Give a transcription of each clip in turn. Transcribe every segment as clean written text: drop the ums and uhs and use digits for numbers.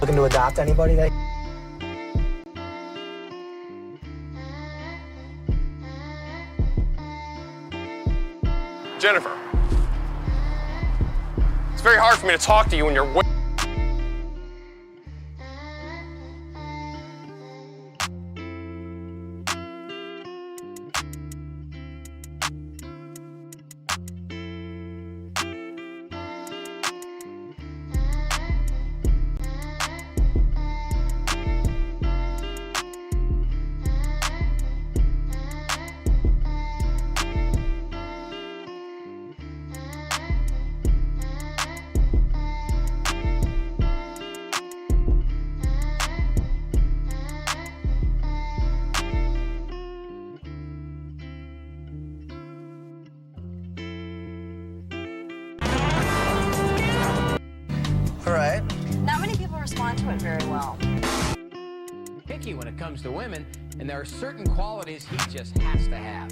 Looking to adopt anybody that... Jennifer, it's very hard for me to talk to you when you're All right. Not many people respond to it very well. Picky when it comes to women, and there are certain qualities he just has to have.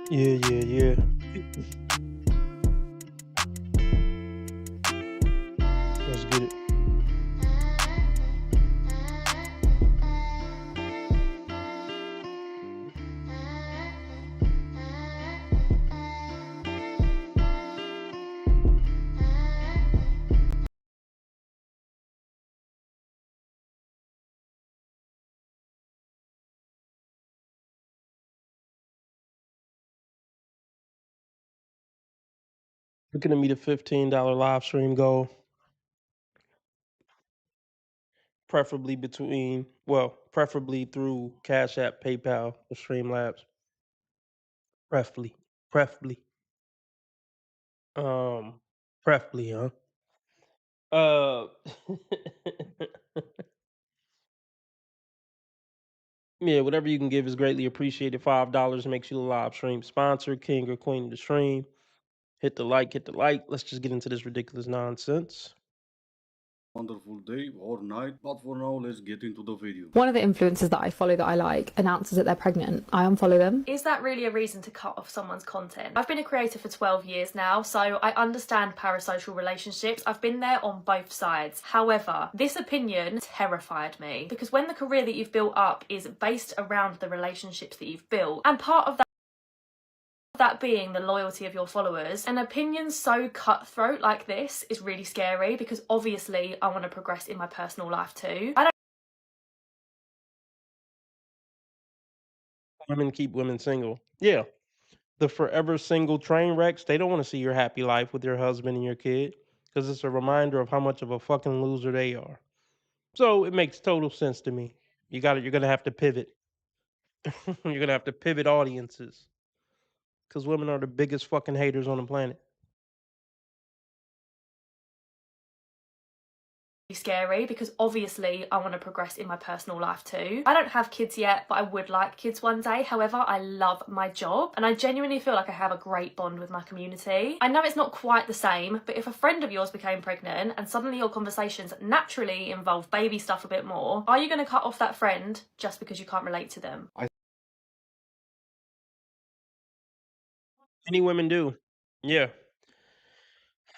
Yeah. Let's get it. Looking to meet a $15 live stream goal. Preferably preferably through Cash App, PayPal, or Streamlabs. Preferably. Preferably, huh? Yeah, whatever you can give is greatly appreciated. $5 makes you a live stream sponsor, king or queen of the stream. Hit the like. Let's just get into this ridiculous nonsense. Wonderful day or night, but for now let's get into the video. One of the influencers that I follow that I like announces that they're pregnant. I unfollow them. Is that really a reason to cut off someone's content? I've been a creator for 12 years now, so I understand parasocial relationships. I've been there on both sides. However, this opinion terrified me because when the career that you've built up is based around the relationships that you've built, and part of that being the loyalty of your followers, an opinion so cutthroat like this is really scary because obviously I want to progress in my personal life too. Women keep women single. Yeah. The forever single train wrecks, they don't want to see your happy life with your husband and your kid because it's a reminder of how much of a fucking loser they are. So it makes total sense to me. You're gonna have to pivot. You're gonna have to pivot audiences because women are the biggest fucking haters on the planet. scary because obviously I want to progress in my personal life too. I don't have kids yet, but I would like kids one day. However, I love my job and I genuinely feel like I have a great bond with my community. I know it's not quite the same, but if a friend of yours became pregnant and suddenly your conversations naturally involve baby stuff a bit more, are you going to cut off that friend just because you can't relate to them? Many women do. Yeah.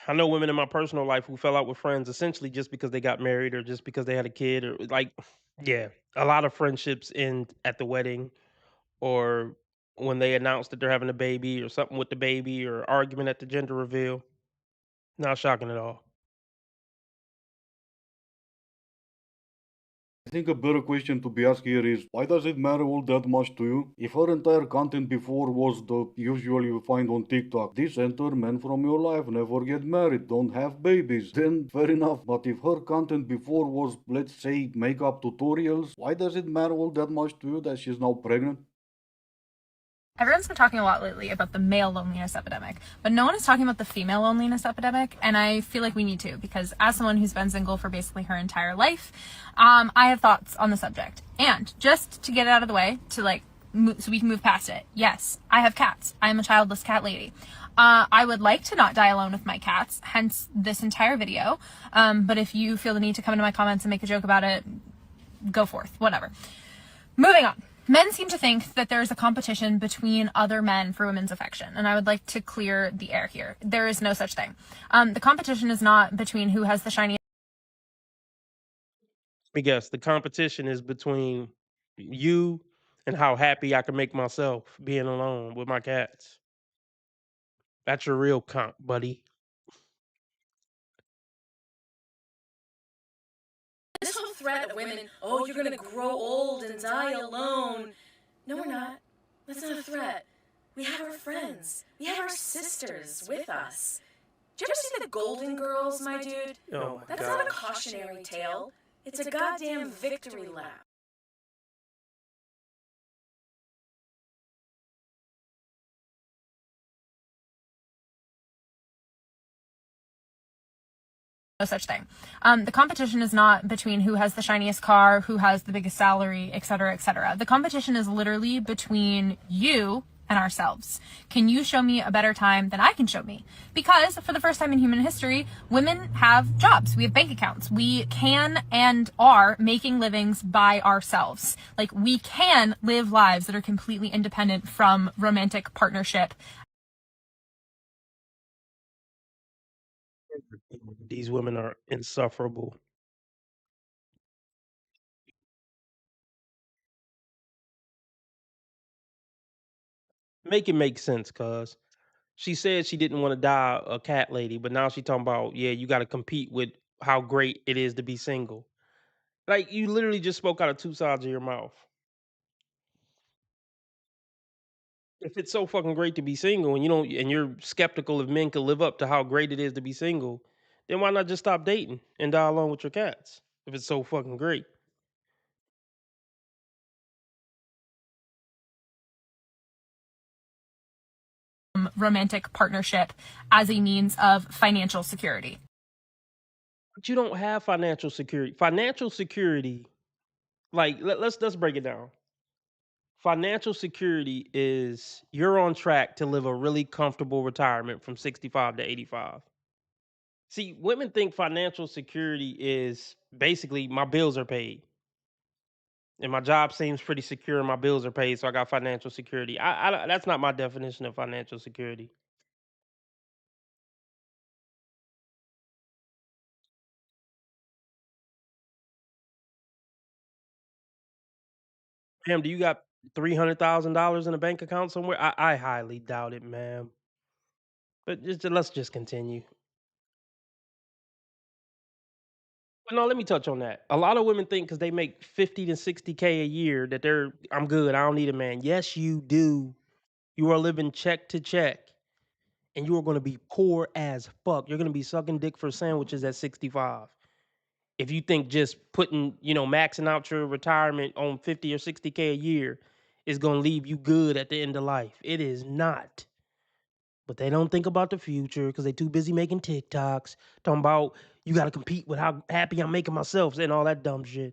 I know women in my personal life who fell out with friends essentially just because they got married or just because they had a kid or like yeah, a lot of friendships end at the wedding or when they announce that they're having a baby or something with the baby or argument at the gender reveal. Not shocking at all. I think a better question to be asked here is why does it matter all that much to you? If her entire content before was the usual you find on TikTok, this enter men from your life, never get married, don't have babies, then fair enough. But if her content before was, let's say, makeup tutorials, why does it matter all that much to you that she's now pregnant? Everyone's been talking a lot lately about the male loneliness epidemic, but no one is talking about the female loneliness epidemic, and I feel like we need to, because as someone who's been single for basically her entire life, I have thoughts on the subject. And just to get it out of the way, to so we can move past it, yes, I have cats. I am a childless cat lady. I would like to not die alone with my cats, hence this entire video, but if you feel the need to come into my comments and make a joke about it, go forth, whatever. Moving on. Men seem to think that there's a competition between other men for women's affection, and I would like to clear the air here. There is no such thing. The competition is not between who has the shiniest. Let me guess, the competition is between you and how happy I can make myself being alone with my cats. That's your real comp, buddy. This whole threat of women, oh, you're gonna grow old and die alone. No, we're not. That's not a threat. We have our friends. We have our sisters with us. Did you ever see the Golden Girls, my dude? Oh my That's God. not a cautionary tale. It's a goddamn victory lap. No such thing. The competition is not between who has the shiniest car, who has the biggest salary, etc., etc. The competition is literally between you and ourselves. Can you show me a better time than I can show me? Because for the first time in human history, women have jobs. We have bank accounts. We can and are making livings by ourselves. Like, we can live lives that are completely independent from romantic partnership. These women are insufferable. Make it make sense, cuz. She said she didn't want to die a cat lady, but now she talking about, yeah, you got to compete with how great it is to be single. Like, you literally just spoke out of two sides of your mouth. If it's so fucking great to be single and you don't and you're skeptical if men can live up to how great it is to be single, then why not just stop dating and die alone with your cats? If it's so fucking great. Romantic partnership as a means of financial security. But you don't have financial security. Financial security, like let's break it down. Financial security is you're on track to live a really comfortable retirement from 65 to 85. See, women think financial security is basically my bills are paid. And my job seems pretty secure and my bills are paid, so I got financial security. That's not my definition of financial security. Ma'am, do you got $300,000 in a bank account somewhere? I highly doubt it, ma'am. But let's just continue. But no, let me touch on that. A lot of women think because they make 50 to 60K a year that I'm good. I don't need a man. Yes, you do. You are living check to check. And you are going to be poor as fuck. You're going to be sucking dick for sandwiches at 65. If you think just putting, maxing out your retirement on 50 or 60K a year is going to leave you good at the end of life. It is not. But they don't think about the future because they're too busy making TikToks, talking about, You got to compete with how happy I'm making myself and all that dumb shit.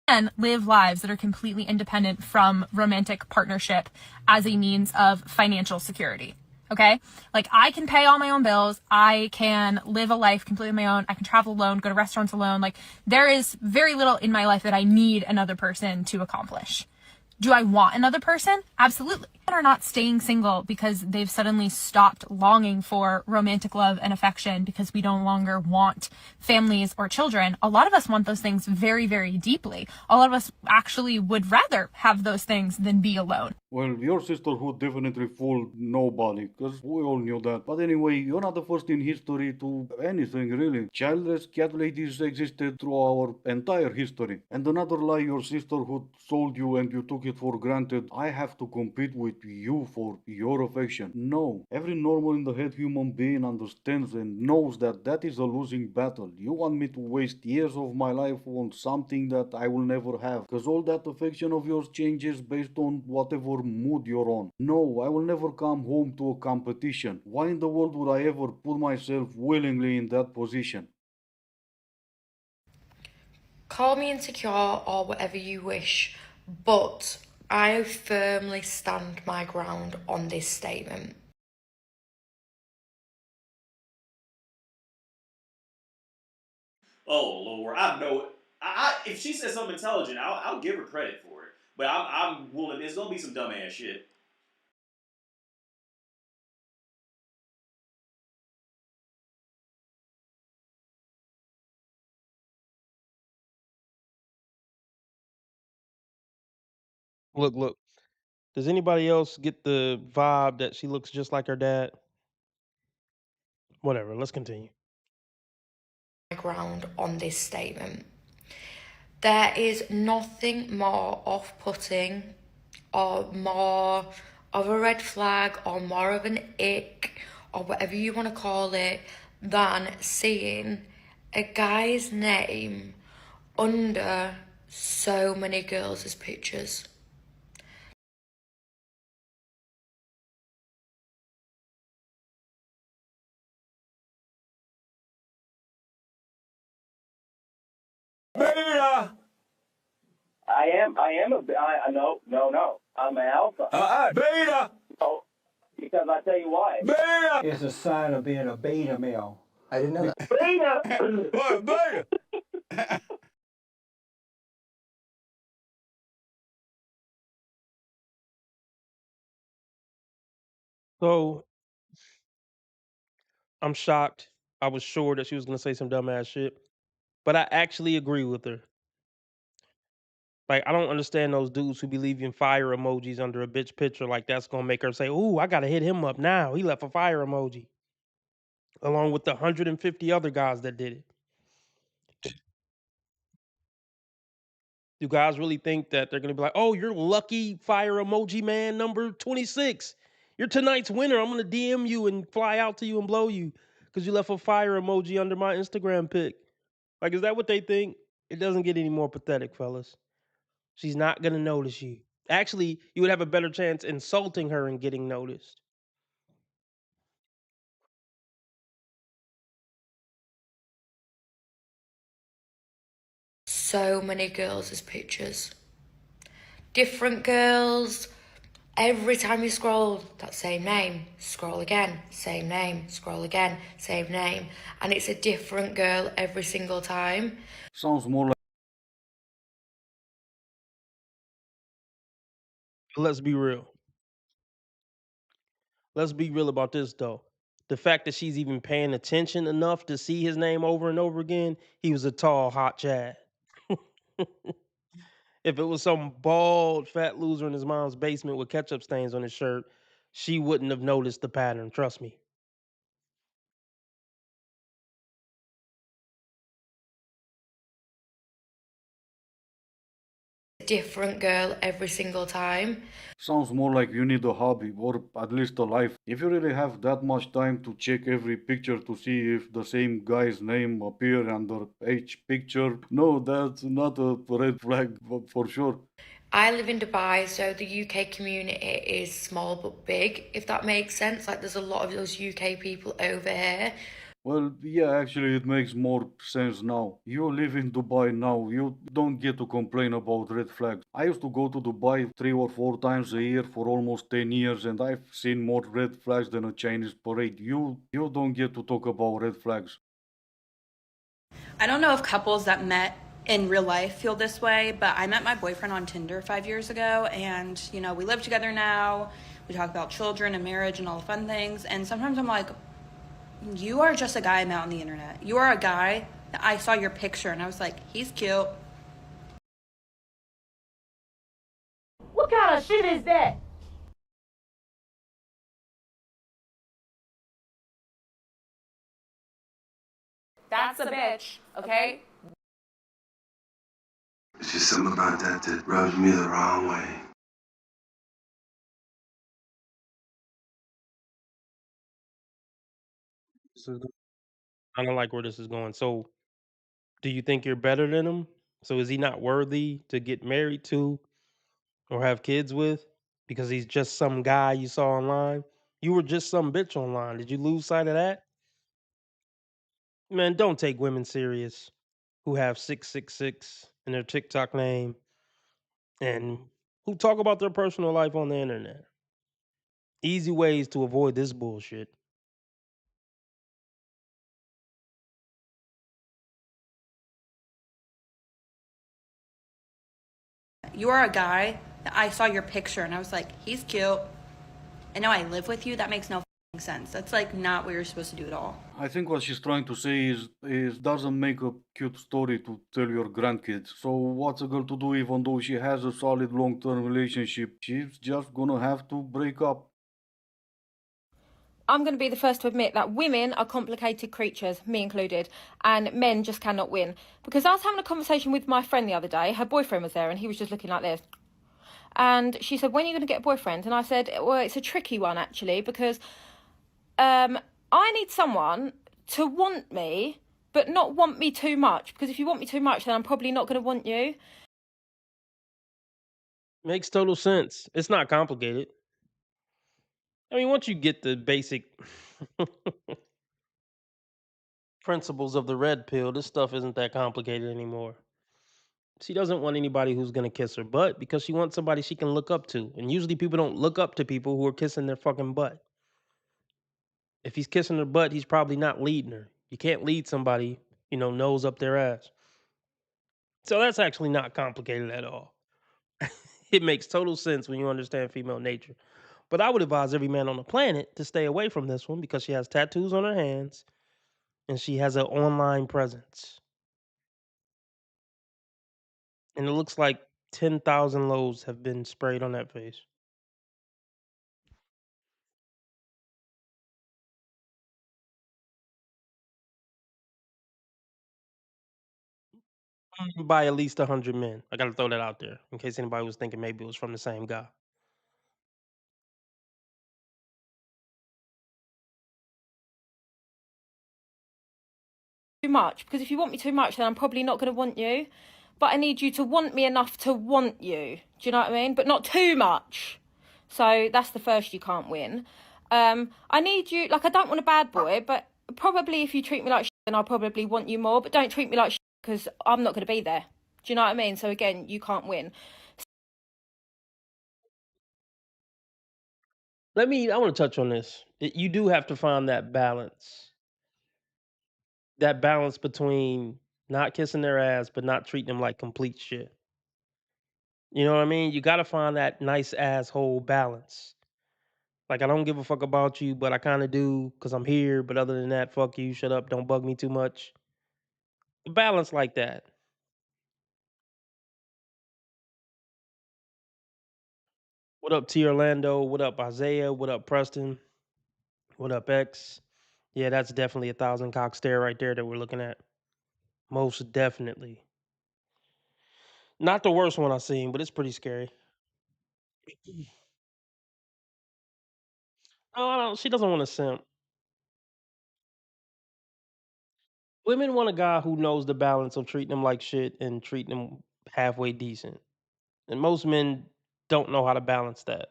And live lives that are completely independent from romantic partnership as a means of financial security. Okay? Like, I can pay all my own bills. I can live a life completely on my own. I can travel alone, go to restaurants alone. Like, there is very little in my life that I need another person to accomplish. Do I want another person? Absolutely. Men are not staying single because they've suddenly stopped longing for romantic love and affection because we no longer want families or children. A lot of us want those things very, very deeply. A lot of us actually would rather have those things than be alone. Well, your sisterhood definitely fooled nobody, because we all knew that. But anyway, you're not the first in history to anything, really. Childless cat ladies existed through our entire history. And another lie your sisterhood sold you and you took it for granted. I have to compete with you for your affection. No. Every normal in the head human being understands and knows that that is a losing battle. You want me to waste years of my life on something that I will never have, because all that affection of yours changes based on whatever mood you're on. No, I will never come home to a competition. Why in the world would I ever put myself willingly in that position? Call me insecure or whatever you wish, but I firmly stand my ground on this statement. Oh Lord, I know. If she says something intelligent, I'll give her credit for it. But I'm willing. There's gonna be some dumbass shit. Look. Does anybody else get the vibe that she looks just like her dad? Whatever, let's continue. Ground on this statement. There is nothing more off-putting or more of a red flag or more of an ick or whatever you want to call it than seeing a guy's name under so many girls' pictures. Beta. No. I'm an alpha. Beta. Oh, because I tell you why. Beta. It's a sign of being a beta male. I didn't know that. Beta. What, beta? So I'm shocked. I was sure that she was gonna say some dumbass shit, but I actually agree with her. Like, I don't understand those dudes who be leaving fire emojis under a bitch picture like that's gonna make her say, "Ooh, I gotta hit him up now. He left a fire emoji," along with the 150 other guys that did it. Do guys really think that they're gonna be like, "Oh, you're lucky fire emoji man number 26. You're tonight's winner. I'm gonna DM you and fly out to you and blow you because you left a fire emoji under my Instagram pic." Like, is that what they think? It doesn't get any more pathetic, fellas. She's not gonna notice you. Actually, you would have a better chance insulting her and getting noticed. So many girls' pictures. Different girls. Every time you scroll, that same name, scroll again, same name, scroll again, same name. And it's a different girl every single time. Sounds more like... Let's be real. Let's be real about this, though. The fact that she's even paying attention enough to see his name over and over again, he was a tall, hot Chad. If it was some bald, fat loser in his mom's basement with ketchup stains on his shirt, she wouldn't have noticed the pattern, trust me. Different girl every single time. Sounds more like you need a hobby, or at least a life. If you really have that much time to check every picture to see if the same guy's name appear under each picture, no, that's not a red flag for sure. I live in Dubai, so the UK community is small but big, if that makes sense. Like, there's a lot of those UK people over here. Well, yeah, actually, it makes more sense now. You live in Dubai now. You don't get to complain about red flags. I used to go to Dubai 3 or 4 times a year for almost 10 years, and I've seen more red flags than a Chinese parade. You don't get to talk about red flags. I don't know if couples that met in real life feel this way, but I met my boyfriend on Tinder 5 years ago, and we live together now. We talk about children and marriage and all the fun things, and sometimes I'm like, you are just a guy I met on the internet. You are a guy that I saw your picture and I was like, he's cute. What kind of shit is that? That's a bitch, okay? It's just something about that rubs me the wrong way. I don't like where this is going. So, do you think you're better than him? So, is he not worthy to get married to or have kids with because he's just some guy you saw online? You were just some bitch online. Did you lose sight of that? Man, don't take women serious who have 666 in their TikTok name and who talk about their personal life on the internet. Easy ways to avoid this bullshit. You are a guy that I saw your picture and I was like, he's cute. And now I live with you. That makes no sense. That's like not what you're supposed to do at all. I think what she's trying to say is doesn't make a cute story to tell your grandkids. So what's a girl to do even though she has a solid long-term relationship? She's just gonna have to break up. I'm going to be the first to admit that women are complicated creatures, me included, and men just cannot win. Because I was having a conversation with my friend the other day, her boyfriend was there, and he was just looking like this. And she said, when are you going to get a boyfriend? And I said, well, it's a tricky one, actually, because I need someone to want me, but not want me too much. Because if you want me too much, then I'm probably not going to want you. Makes total sense. It's not complicated. I mean, once you get the basic principles of the red pill, this stuff isn't that complicated anymore. She doesn't want anybody who's going to kiss her butt because she wants somebody she can look up to. And usually people don't look up to people who are kissing their fucking butt. If he's kissing her butt, he's probably not leading her. You can't lead somebody, nose up their ass. So that's actually not complicated at all. It makes total sense when you understand female nature. But I would advise every man on the planet to stay away from this one because she has tattoos on her hands and she has an online presence. And it looks like 10,000 loads have been sprayed on that face. By at least 100 men. I gotta throw that out there in case anybody was thinking maybe it was from the same guy. Too much, because if you want me too much, then I'm probably not going to want you. But I need you to want me enough to want you. Do you know what I mean? But not too much. So that's the first you can't win. I need you, like, I don't want a bad boy, but probably if you treat me like shit, then I'll probably want you more. But don't treat me like shit because I'm not going to be there. Do you know what I mean? So again, you can't win. I want to touch on this. You do have to find that balance. That balance between not kissing their ass, but not treating them like complete shit. You know what I mean? You got to find that nice asshole balance. Like, I don't give a fuck about you, but I kind of do because I'm here. But other than that, fuck you, shut up, don't bug me too much. A balance like that. What up, T Orlando? What up, Isaiah? What up, Preston? What up, X? Yeah, that's definitely 1,000 cock stare right there that we're looking at. Most definitely. Not the worst one I've seen, but it's pretty scary. Oh, no, she doesn't want to simp. Women want a guy who knows the balance of treating them like shit and treating them halfway decent. And most men don't know how to balance that.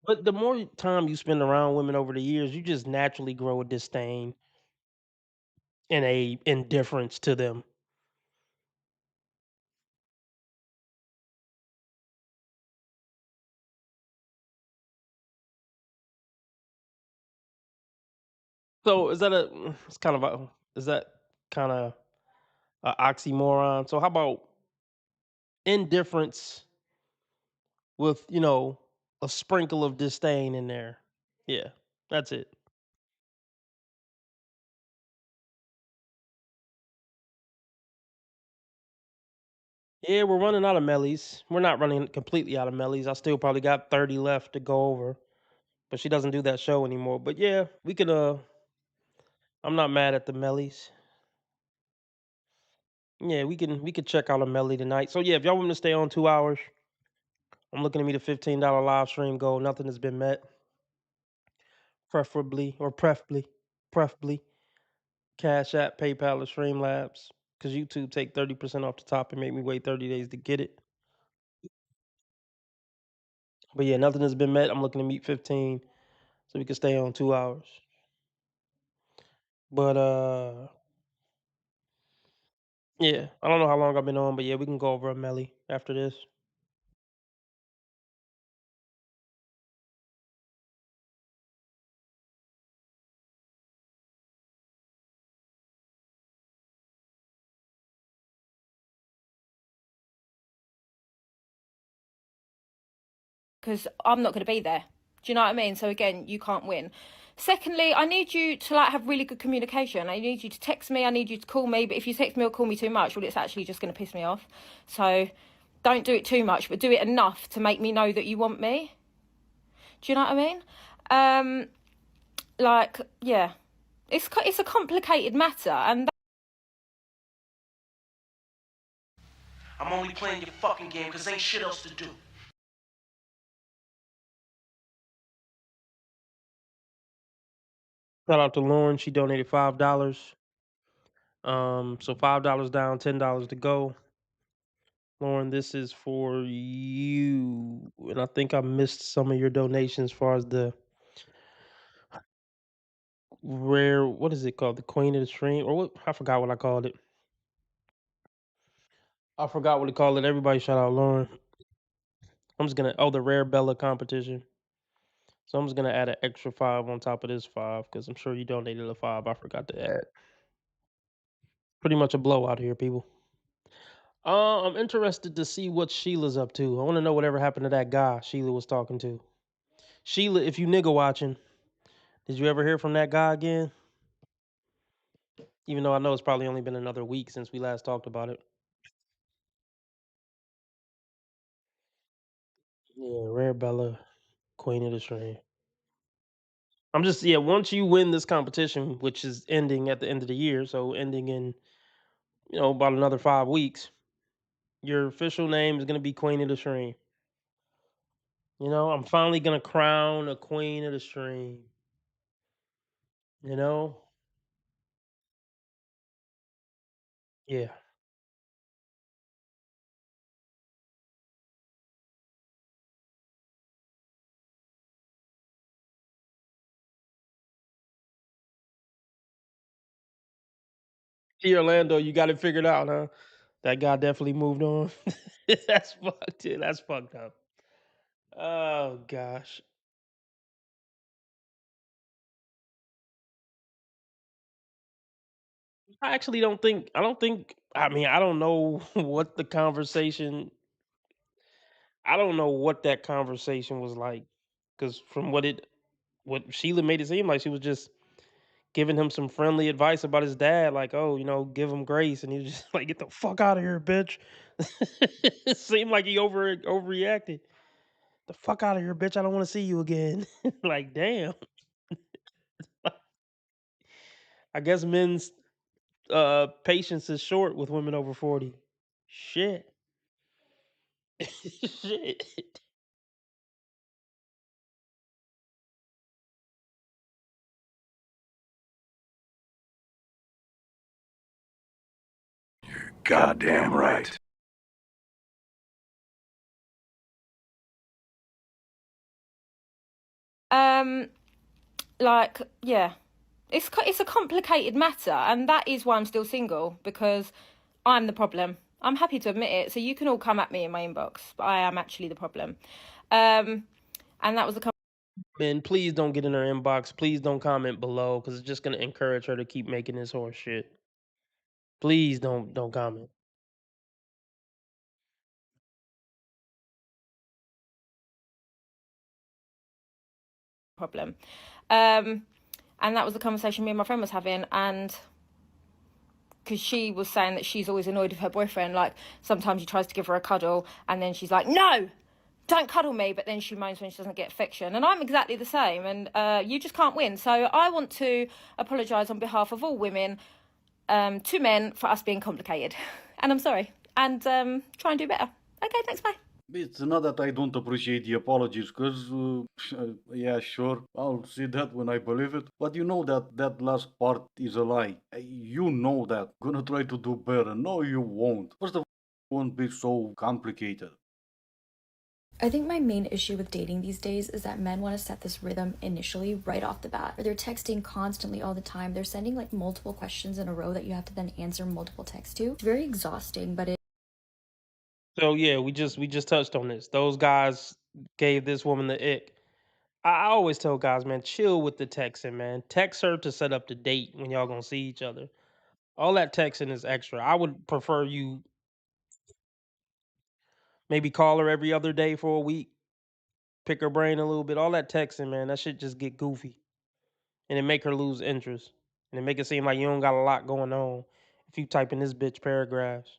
But the more time you spend around women over the years, you just naturally grow a disdain and a indifference to them. So is that it's kind of a is that kind of a oxymoron? So how about indifference with, a sprinkle of disdain in there? Yeah, that's it. Yeah, we're running out of Mellies. We're not running completely out of Mellies. I still probably got 30 left to go over. But she doesn't do that show anymore. But yeah, we could I'm not mad at the Mellies. Yeah, we could check out a Melly tonight. So yeah, if y'all want me to stay on 2 hours, I'm looking to meet a $15 live stream goal. Nothing has been met. Preferably Cash App, PayPal, or Streamlabs. Because YouTube take 30% off the top and make me wait 30 days to get it. But yeah, nothing has been met. I'm looking to meet 15 so we can stay on 2 hours. But yeah, I don't know how long I've been on, but yeah, we can go over a Melly after this. Because I'm not going to be there. Do you know what I mean? So again, you can't win. Secondly, I need you to have really good communication. I need you to text me. I need you to call me. But if you text me or call me too much, well, it's actually just going to piss me off. So don't do it too much, but do it enough to make me know that you want me. Do you know what I mean? Yeah, it's a complicated matter, and I'm only playing your fucking game because ain't shit else to do. Shout out to Lauren. She donated $5. So $5 down, $10 to go. Lauren, this is for you. And I think I missed some of your donations as far as the rare, what is it called? The Queen of the Stream? Or what? I forgot what I called it. I forgot what to call it. Everybody shout out Lauren. I'm just gonna the Rare Bella competition. So I'm just gonna add an extra 5 on top of this 5 because I'm sure you donated a 5. I forgot to add. Pretty much a blowout here, people. I'm interested to see what Sheila's up to. I want to know whatever happened to that guy Sheila was talking to. Sheila, if you nigga watching, did you ever hear from that guy again? Even though I know it's probably only been another week since we last talked about it. Yeah, Rare Bella, Queen of the Stream. I'm just once you win this competition, which is ending at the end of the year, so ending in about another 5 weeks, your official name is gonna be Queen of the Stream. I'm finally gonna crown a Queen of the Stream. Yeah. T Orlando, you got it figured out, huh? That guy definitely moved on. That's fucked. That's fucked up. Oh gosh. I actually don't think. I don't think. I mean, I don't know what the conversation. I don't know what that conversation was like, because from what Sheila made it seem like, she was just giving him some friendly advice about his dad, like, oh, give him grace, and he was just like, get the fuck out of here, bitch. It seemed like he overreacted. The fuck out of here, bitch. I don't want to see you again. Like, damn. I guess men's patience is short with women over 40. Shit. Shit. Goddamn right. Like, yeah, it's a complicated matter, and that is why I'm still single, because I'm the problem. I'm happy to admit it. So you can all come at me in my inbox, but I am actually the problem. And that was the. Man, please don't get in her inbox. Please don't comment below, because it's just gonna encourage her to keep making this horse shit. Please don't comment. Problem. And that was the conversation me and my friend was having, and because she was saying that she's always annoyed with her boyfriend, like sometimes he tries to give her a cuddle and then she's like, no, don't cuddle me, but then she moans when she doesn't get affection. And I'm exactly the same, and you just can't win. So I want to apologise on behalf of all women to men for us being complicated, and I'm sorry, and try and do better. Okay, thanks, bye. It's not that I don't appreciate the apologies, because, yeah, sure, I'll see that when I believe it. But you know that last part is a lie. You know that. Gonna try to do better. No, you won't. First of all, it won't be so complicated. I think my main issue with dating these days is that men want to set this rhythm initially right off the bat. They're texting constantly all the time. They're sending like multiple questions in a row that you have to then answer multiple texts to. It's very exhausting, but So yeah, we just touched on this. Those guys gave this woman the ick. I always tell guys, man, chill with the texting, man. Text her to set up the date when y'all gonna see each other. All that texting is extra. I would prefer you maybe call her every other day for a week, pick her brain a little bit. All that texting, man, that shit just get goofy, and it make her lose interest, and it make it seem like you don't got a lot going on if you type in this bitch paragraphs.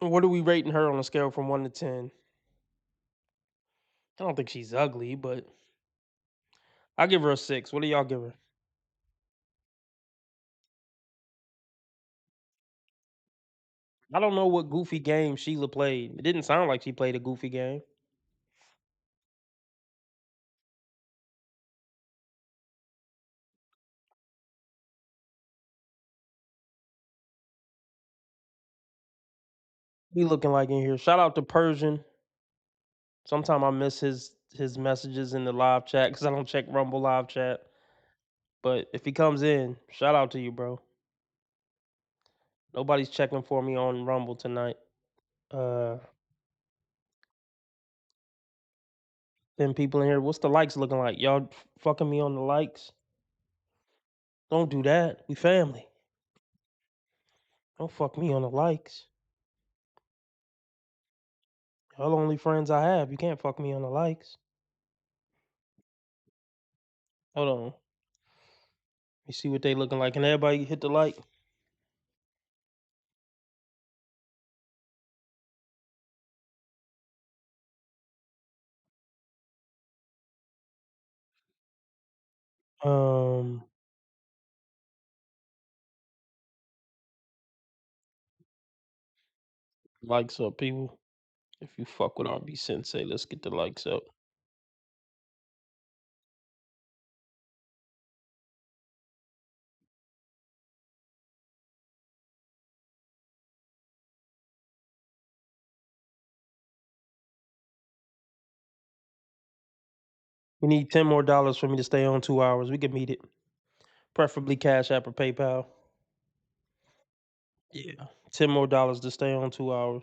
What are we rating her on a scale from 1 to 10? I don't think she's ugly, but I'll give her a 6. What do y'all give her? I don't know what goofy game Sheila played. It didn't sound like she played a goofy game. Be looking like in here. Shout out to Persian. Sometime I miss his messages in the live chat because I don't check Rumble live chat. But if he comes in, shout out to you, bro. Nobody's checking for me on Rumble tonight. 10 people in here. What's the likes looking like? Y'all fucking me on the likes? Don't do that. We family. Don't fuck me on the likes. Y'all only friends I have. You can't fuck me on the likes. Hold on. Let me see what they looking like. Can everybody hit the like? Likes up, people. If you fuck with RB Sensei, let's get the likes up. We need $10 more for me to stay on 2 hours. We can meet it. Preferably Cash App or PayPal. Yeah. $10 more to stay on 2 hours.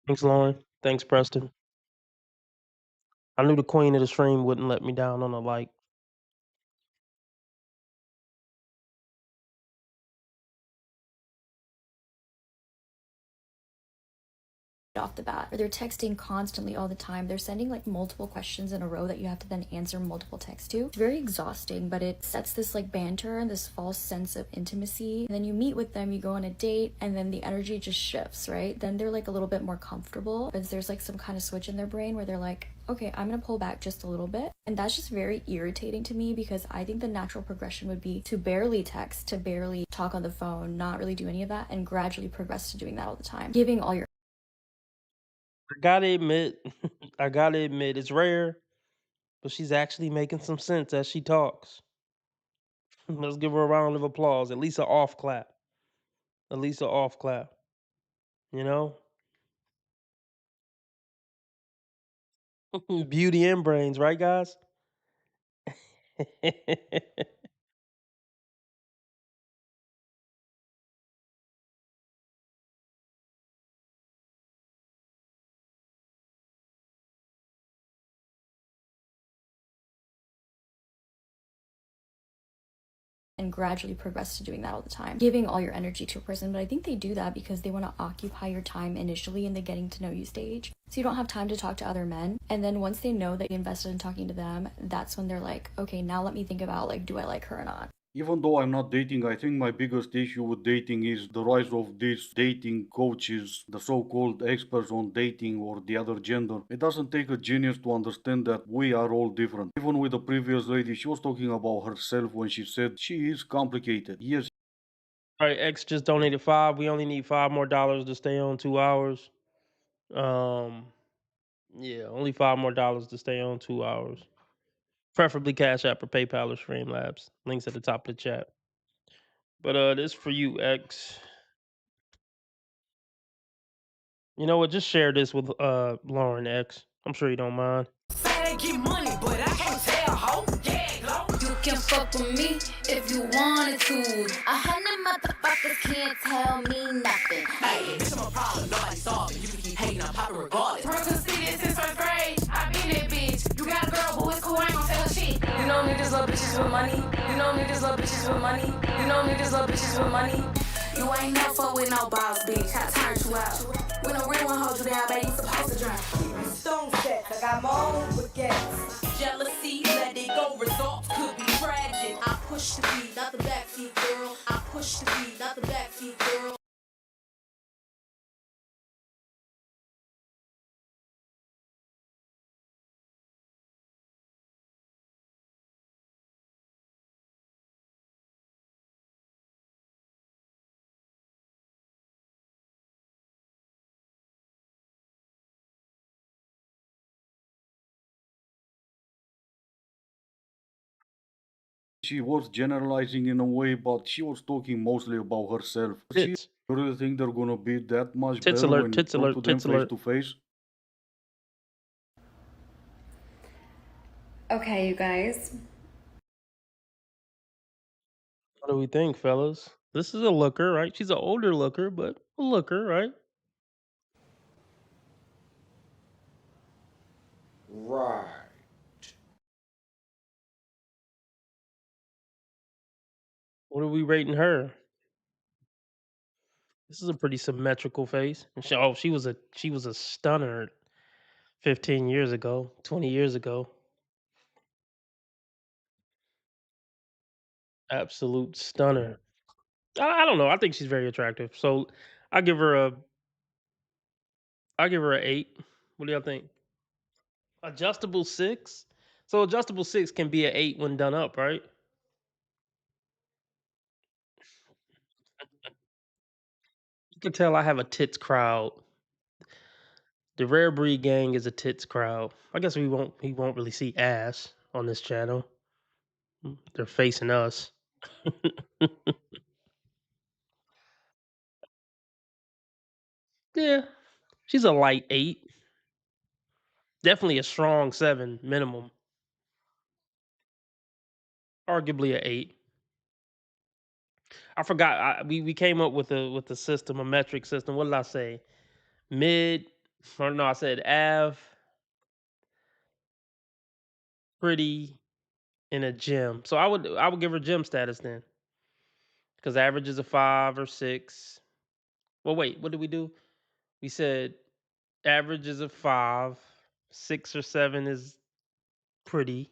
Thanks, Lauren. Thanks, Preston. I knew the queen of the stream wouldn't let me down on a like. off the bat. Or they're texting constantly all the time. They're sending like multiple questions in a row that you have to then answer multiple texts to. It's very exhausting, but it sets this like banter and this false sense of intimacy. And then you meet with them, you go on a date, and then the energy just shifts, right? Then they're like a little bit more comfortable because there's like some kind of switch in their brain where they're like, okay, I'm gonna pull back just a little bit. And that's just very irritating to me because I think the natural progression would be to barely text, to barely talk on the phone, not really do any of that, and gradually progress to doing that all the time. Giving all your gotta admit, I gotta admit, it's rare, but she's actually making some sense as she talks. Let's give her a round of applause. At least an off clap. At least an off clap. You know? Beauty and brains, right, guys? and gradually progress to doing that all the time, giving all your energy to a person. But I think they do that because they want to occupy your time initially in the getting to know you stage, so you don't have time to talk to other men. And then once they know that you invested in talking to them, that's when they're like, okay, now let me think about, like, do I like her or not? Even though I'm not dating, I think my biggest issue with dating is the rise of these dating coaches, the so-called experts on dating or the other gender. It doesn't take a genius to understand that we are all different. Even with the previous lady, she was talking about herself when she said she is complicated. Yes. All right, X just donated $5. We only need $5 more to stay on 2 hours. Yeah, only $5 more to stay on 2 hours. Preferably Cash App or PayPal or Streamlabs. Links at the top of the chat. But this for you, X. You know what? Just share this with Lauren, X. I'm sure you don't mind. Say they get money, but I can't tell, ho. You can fuck with me if you wanted to. 100 motherfuckers can't tell me nothing. Hey, bitch, I'm a problem, nobody solve it. You can keep hating, I'm popping regardless. Work to see this since first grade. I been that bitch. You got a girl, but it's cool, I ain't gon' tell shit. You know niggas love bitches with money. You know niggas love bitches with money. You know niggas love bitches with money. You ain't no fuck with no boss, bitch. I turned you out. When a real one holds you down, baby, you supposed to drown. Stone sets, I got my own baguettes. Jealousy, let it go, results could be tragic. I push the beat, not the backseat girl. I push the beat, not the backseat girl. She was generalizing in a way, but she was talking mostly about herself. You really think they're gonna be that much Tits better alert, when tits you talk alert, to them tits alert. face to face? Okay, you guys. What do we think, fellas? This is a looker, right? She's an older looker, but a looker, right? Right. What are we rating her? This is a pretty symmetrical face. And she was a stunner 15 years ago, 20 years ago. Absolute stunner. I don't know. I think she's very attractive. So I give her a 8. What do y'all think? Adjustable 6? So adjustable 6 can be an 8 when done up, right? You can tell I have a tits crowd. The Rare Breed gang is a tits crowd. I guess we won't really see ass on this channel. They're facing us. Yeah. She's a light 8. Definitely a strong 7 minimum. Arguably a 8. I forgot. We came up with the system, a metric system. What did I say? Mid, or no, I said Av, pretty, in a gym. So I would give her gym status then, because average is a 5 or 6. Well, wait, what did we do? We said average is a 5, 6 or 7 is pretty,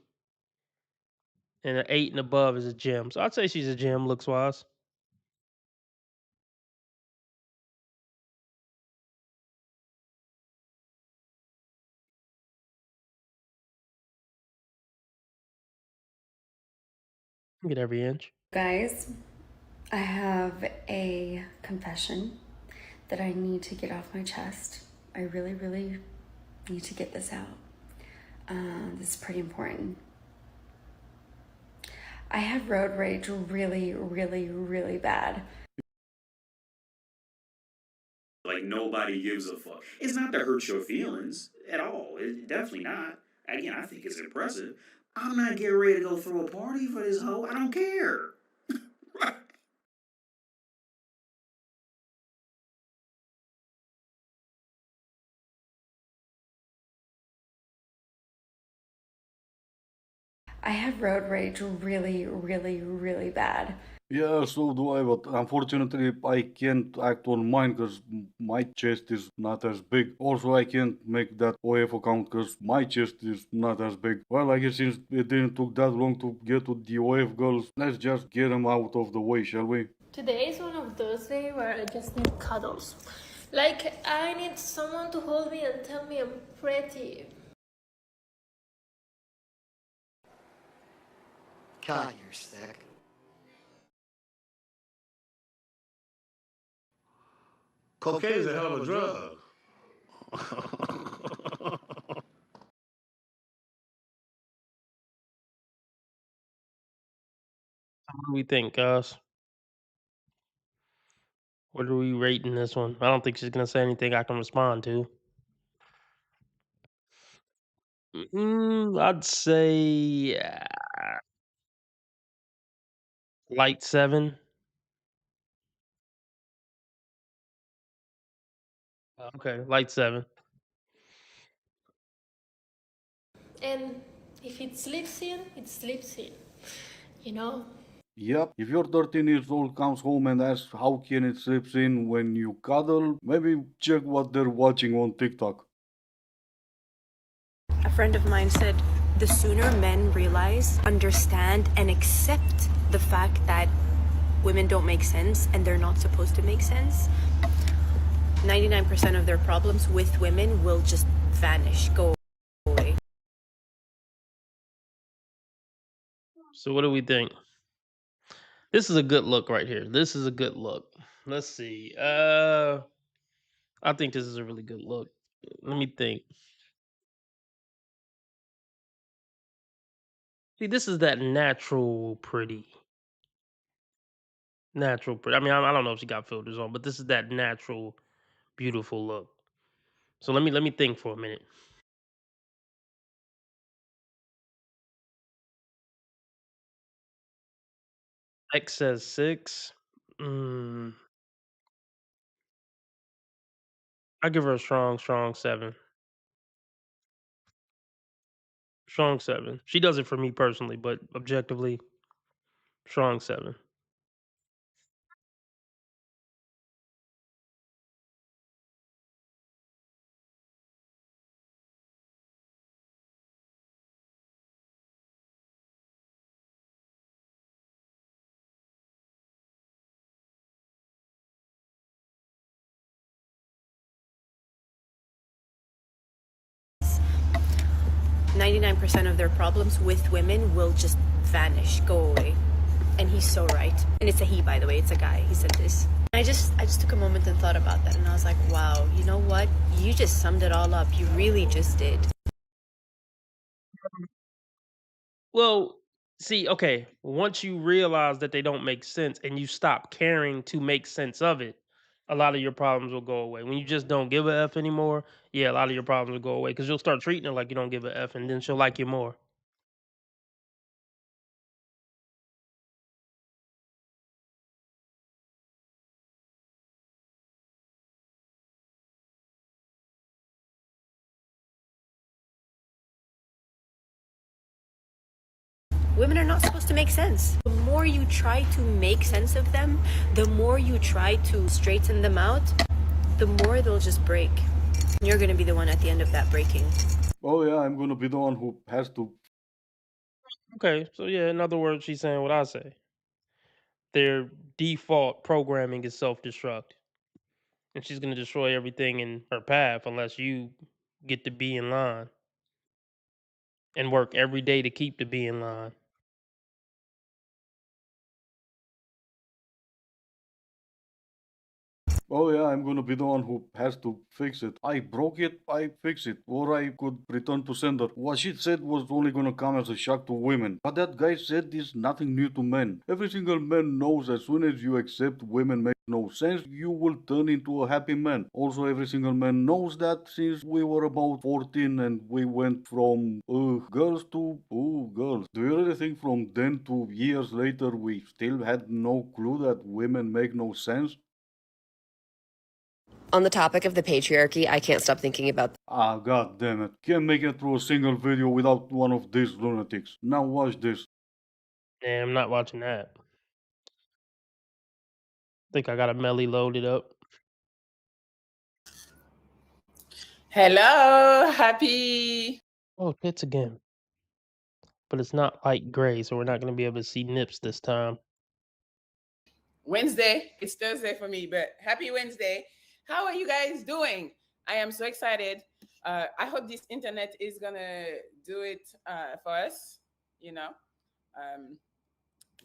and an 8 and above is a gym. So I'd say she's a gym looks wise. Get every inch. Guys, I have a confession that I need to get off my chest. I really, really need to get this out. This is pretty important. I have road rage really, really, really bad. Like nobody gives a fuck. It's not to hurt your feelings at all. It's definitely not. Again, I think it's impressive. I'm not getting ready to go throw a party for this hoe. I don't care. I have road rage really, really, really bad. Yeah, so do I, but unfortunately I can't act on mine because my chest is not as big. Also, I can't make that OF account because my chest is not as big. Well, I guess since it didn't took that long to get to the OF girls, let's just get them out of the way, shall we? Today is one of those days where I just need cuddles. Like, I need someone to hold me and tell me I'm pretty. God, you're sick. Cocaine's a hell of a drug. What do we think, guys? What are we rating this one? I don't think she's gonna say anything I can respond to. I'd say light 7. Okay, light 7. And if it sleeps in, it sleeps in. You know? Yep, if your 13 years old comes home and asks how can it sleeps in when you cuddle, maybe check what they're watching on TikTok. A friend of mine said, the sooner men realize, understand, and accept the fact that women don't make sense and they're not supposed to make sense, 99% of their problems with women will just vanish, go away. So what do we think? This is a good look right here. This is a good look. Let's see. I think this is a really good look. Let me think. See, this is that natural pretty. Natural pretty. I mean, I don't know if she got filters on, but this is that natural, beautiful look. So let me think for a minute. X says 6. I give her a strong 7. Strong 7. She does it for me personally, but objectively, strong 7. %99 of their problems with women will just vanish, go away. And he's so right. And it's a he, by the way, it's a guy. He said this. I just took a moment and thought about that, and I was like, wow, you know what? You just summed it all up. You really just did. Well, see, okay, once you realize that they don't make sense and you stop caring to make sense of it, a lot of your problems will go away. When you just don't give a F anymore, yeah, a lot of your problems will go away because you'll start treating her like you don't give a F, and then she'll like you more. Women are not supposed to make sense. The more you try to make sense of them, the more you try to straighten them out, the more they'll just break. You're going to be the one at the end of that breaking. Oh yeah, I'm gonna be the one who has to. Okay, so yeah, in other words, she's saying what I say. Their default programming is self-destruct. And she's going to destroy everything in her path unless you get to be in line and work every day to keep to be in line. Oh yeah, I'm gonna be the one who has to fix it. I broke it, I fix it. Or I could return to sender. What she said was only gonna come as a shock to women. But that guy said this nothing new to men. Every single man knows as soon as you accept women make no sense, you will turn into a happy man. Also, every single man knows that since we were about 14 and we went from girls to girls. Do you really think from then to years later we still had no clue that women make no sense? On the topic of the patriarchy, I can't stop thinking about. Ah, god damn it. Can't make it through a single video without one of these lunatics. Now watch this. Yeah, I'm not watching that. Think I got a Melly loaded up. Hello, happy Oh, tits again. But it's not light gray, so we're not going to be able to see nips this time. Wednesday. It's Thursday for me, but happy Wednesday. How are you guys doing? I am so excited. I hope this internet is gonna do it for us, you know,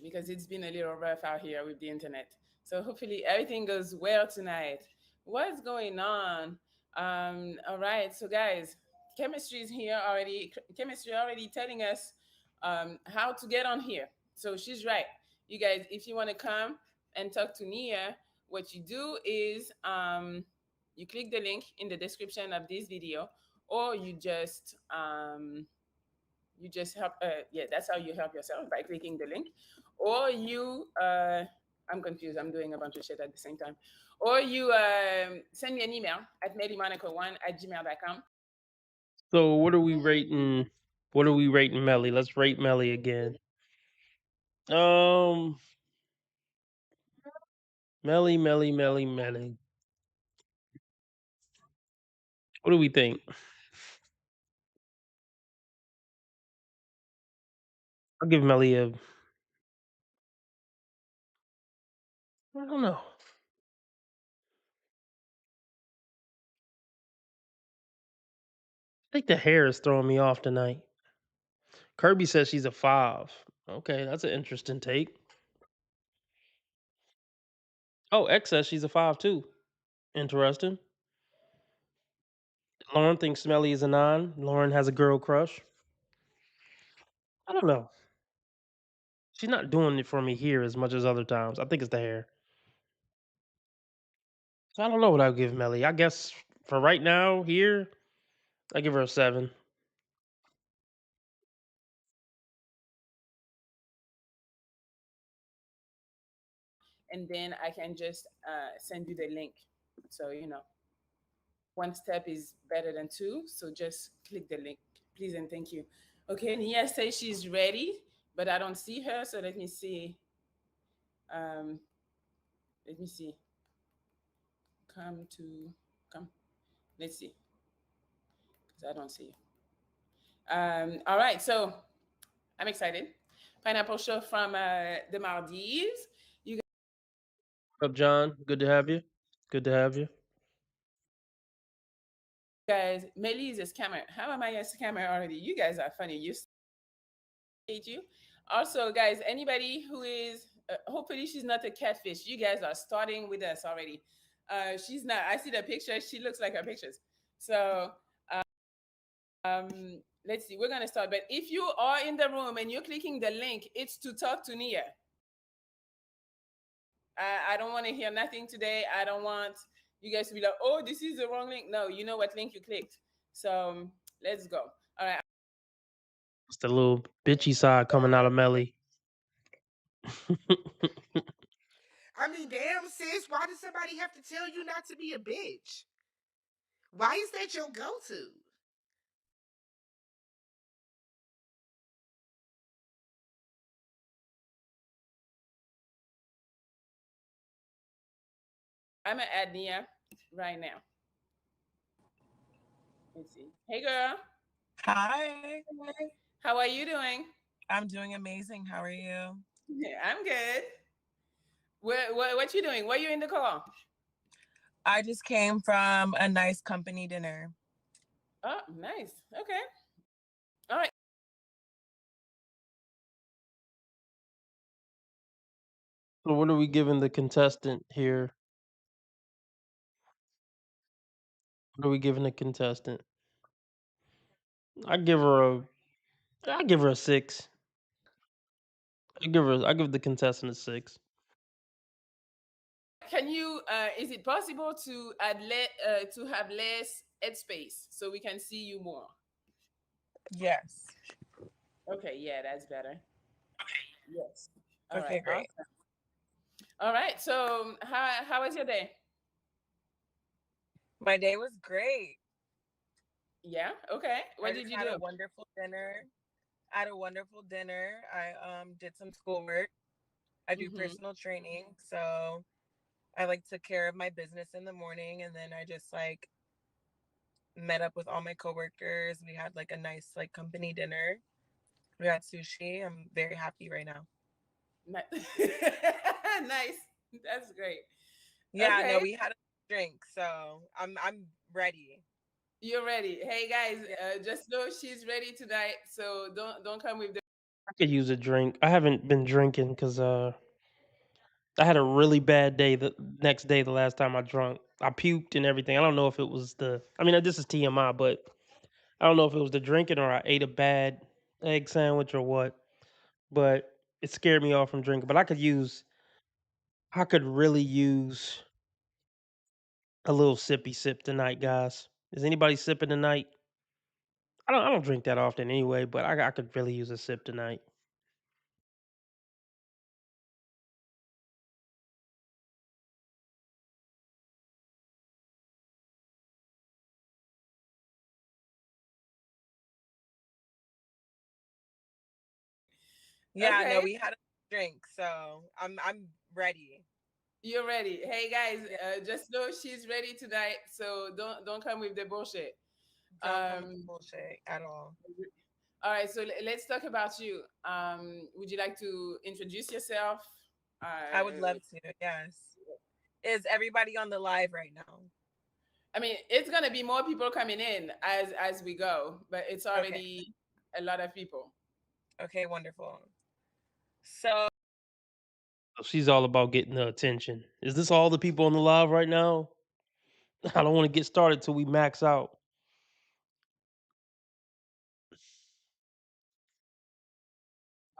because it's been a little rough out here with the internet. So hopefully everything goes well tonight. What's going on? All right, so guys, chemistry is here already. Chemistry already telling us how to get on here. So she's right. You guys, if you want to come and talk to Nia, what you do is you click the link in the description of this video, or you just help. Yeah, that's how you help yourself, by clicking the link, or you. I'm confused. I'm doing a bunch of shit at the same time. Or you send me an email at mellymonaco1@gmail.com. So what are we rating? What are we rating Melly? Let's rate Melly again. Melly. What do we think? I'll give Melly a. I don't know. I think the hair is throwing me off tonight. Kirby says she's a 5. Okay, that's an interesting take. Oh, X says she's a 5 too. Interesting. Lauren thinks Smelly is a 9. Lauren has a girl crush. I don't know. She's not doing it for me here as much as other times. I think it's the hair. So I don't know what I'll give Melly. I guess for right now here, I give her a 7. And then I can just send you the link. So, you know, one step is better than 2. So just click the link, please and thank you. Okay, Nia says she's ready, but I don't see her. So let me see. Let me see. Come. Let's see. Because I don't see you. All right, so I'm excited. Pineapple Show from the Maldives. You What's up, John? Good to have you. Good to have you. guys, Melly is a scammer. How am I a scammer already? You guys are funny. You hate you. Also, guys, anybody who is hopefully she's not a catfish. You guys are starting with us already. She's not. I see the picture. She looks like her pictures. So let's see. We're gonna start. But if you are in the room and you're clicking the link, it's to talk to Nia. I don't want to hear nothing today. I don't want you guys to be like, oh, this is the wrong link. No, you know what link you clicked. So let's go. All right. It's the little bitchy side coming out of Melly. I mean, damn, sis, why does somebody have to tell you not to be a bitch? Why is that your go-to? I'm gonna add Nia right now. Let's see. Hey, girl. Hi. How are you doing? I'm doing amazing. How are you? Yeah, I'm good. What you doing? Where you in the car? I just came from a nice company dinner. Oh, nice. Okay. All right. So what are we giving the contestant here? What are we giving the contestant? I give her a 6. I give the contestant a 6. Can you? Is it possible to to have less headspace so we can see you more? Yes. Okay, yeah, that's better. Yes. All Okay, right. great. Awesome. All right. So, how was your day? My day was great. Yeah. Okay. What I did just you had do? a wonderful dinner. I had a wonderful dinner. I did some schoolwork. I do Mhm. personal training, so I like took care of my business in the morning, and then I just like met up with all my coworkers. We had like a nice like company dinner. We had sushi. I'm very happy right now. Nice. That's great. Yeah, no, Okay. we had a drink, so I'm ready. You're ready. Hey guys, just know she's ready tonight. So don't come with the I could use a drink. I haven't been drinking because I had a really bad day the next day. The last time I drunk, I puked and everything. I don't know if it was this is TMI, but I don't know if it was the drinking or I ate a bad egg sandwich or what. But it scared me off from drinking. But I could really use a little sippy sip tonight, guys. Is anybody sipping tonight? I don't drink that often anyway, but I could really use a sip tonight. Yeah, no, Okay. we had a drink, so I'm ready. You're ready. Hey guys, just know she's ready tonight. So don't come with the bullshit. Don't come with bullshit at all. All right, so let's talk about you. Would you like to introduce yourself? I would love to. Yes. Is everybody on the live right now? I mean, it's gonna be more people coming in as we go, but it's already a lot of people. Okay, wonderful. So She's all about getting the attention. Is this all the people on the live right now? I don't want to get started till we max out.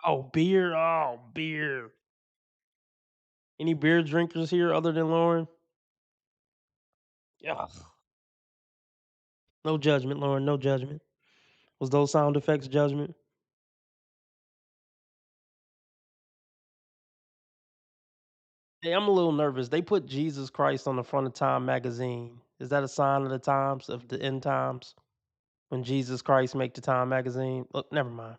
Oh, beer. Oh, beer. Any beer drinkers here other than Lauren? Yeah. No judgment, Lauren. No judgment. Was those sound effects judgment? Hey, I'm a little nervous. They put Jesus Christ on the front of Time magazine. Is that a sign of the times, of the end times? When Jesus Christ make the Time magazine? Look, never mind.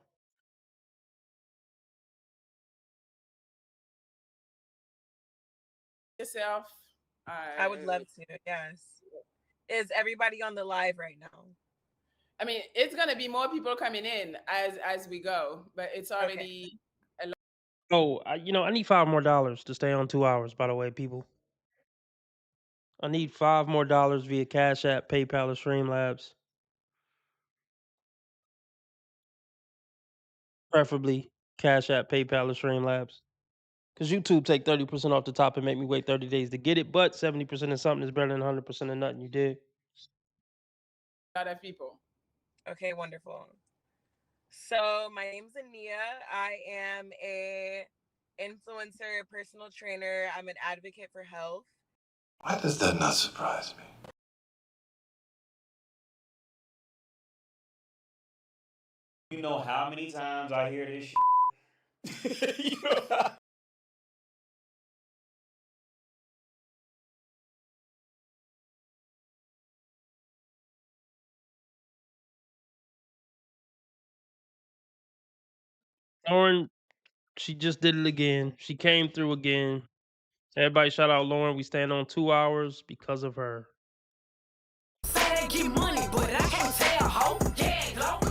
Yourself. I would love to. Yes. Is everybody on the live right now? I mean, it's gonna be more people coming in as we go, but it's already a lot. Oh, I need $5 more to stay on 2 hours. By the way, people, I need $5 more via Cash App, PayPal, or Streamlabs. Preferably Cash App, PayPal, or Streamlabs. Because YouTube take 30% off the top and make me wait 30 days to get it, but 70% of something is better than 100% of nothing. You did. A lot of people. Okay, wonderful. So my name's Ania. I am a influencer, personal trainer. I'm an advocate for health. Why does that not surprise me? You know how many times I hear this shit? You know Lauren, she just did it again. She came through again. Everybody shout out Lauren. We stand on 2 hours because of her. Get money, but I can't say a hoe.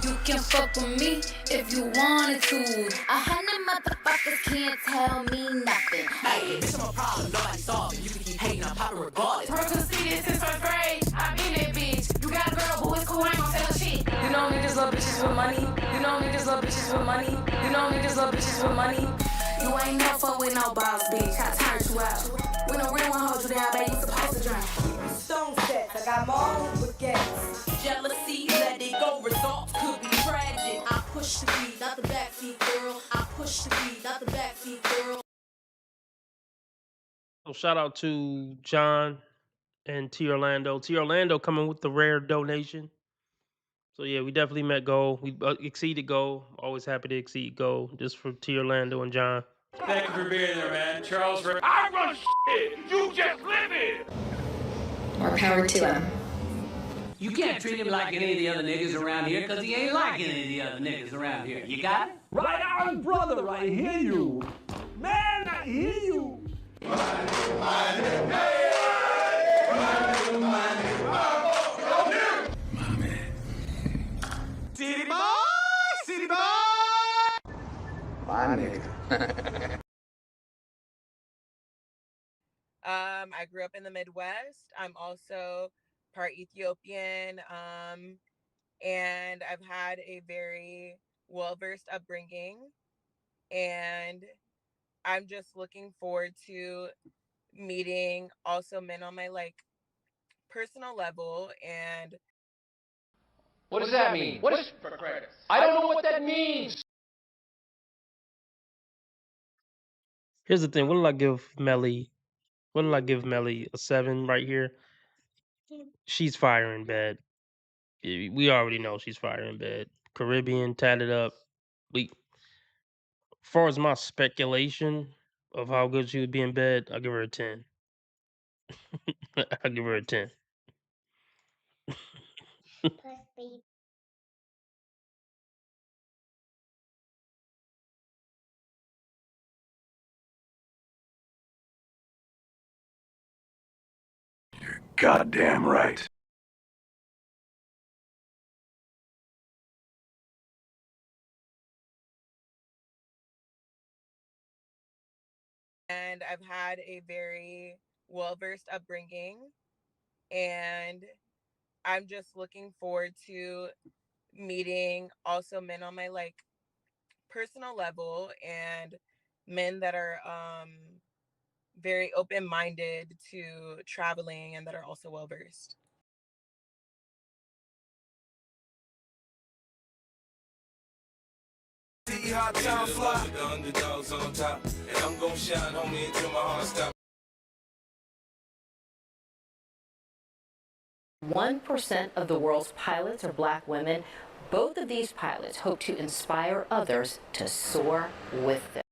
You can fuck with me if you wanted to. 100 motherfuckers can't tell me nothing. Hey, bitch, I'm a problem, nobody solve it. You can keep hating, I'm popping regardless. Work to see this since first grade. I been that bitch. You got a girl, but it's cool, I ain't gon' tell her shit. You know niggas love bitches with money. You know niggas love bitches with money. You know niggas love bitches with money. You ain't no fuck with no boss, bitch. I turned you out. When a real one holds you down, baby, you supposed to drink. Stone sets, I got more baguettes. Jealousy, let it go. Results could be tragic. I push the beat, not the backseat girl. I push the beat, not the backseat girl. So shout out to John and T Orlando. T Orlando coming with the rare donation. So yeah, we definitely met goal. We exceeded goal. Always happy to exceed goal. Just for T Orlando and John. Thank you for being there, man. Charles, I run shit. You just live it. More power to him. You can't treat him like any of the other niggas around here, because he ain't like any of the other niggas around here. You got it? Right on, brother. I hear you. Man, I hear you. City boy, city boy. My nigga. I grew up in the Midwest. I'm also part Ethiopian, and I've had a very well-versed upbringing, and I'm just looking forward to meeting also men on my like personal level. And What does that mean? What is I don't know what that means. Here's the thing. What did I give Melly? What did I give Melly? A 7 right here. She's fire in bed. We already know she's fire in bed. Caribbean, tatted up. As far as my speculation of how good she would be in bed, I'll give her a 10. I'll give her a 10. Goddamn right. and I've had a very well-versed upbringing, and I'm just looking forward to meeting also men on my like personal level, and men that are very open-minded to traveling and that are also well-versed. See how time fly. The underdogs on top, and I'm gonna shine, homie, until my heart stops. 1% of the world's pilots are black women. Both of these pilots hope to inspire others to soar with them.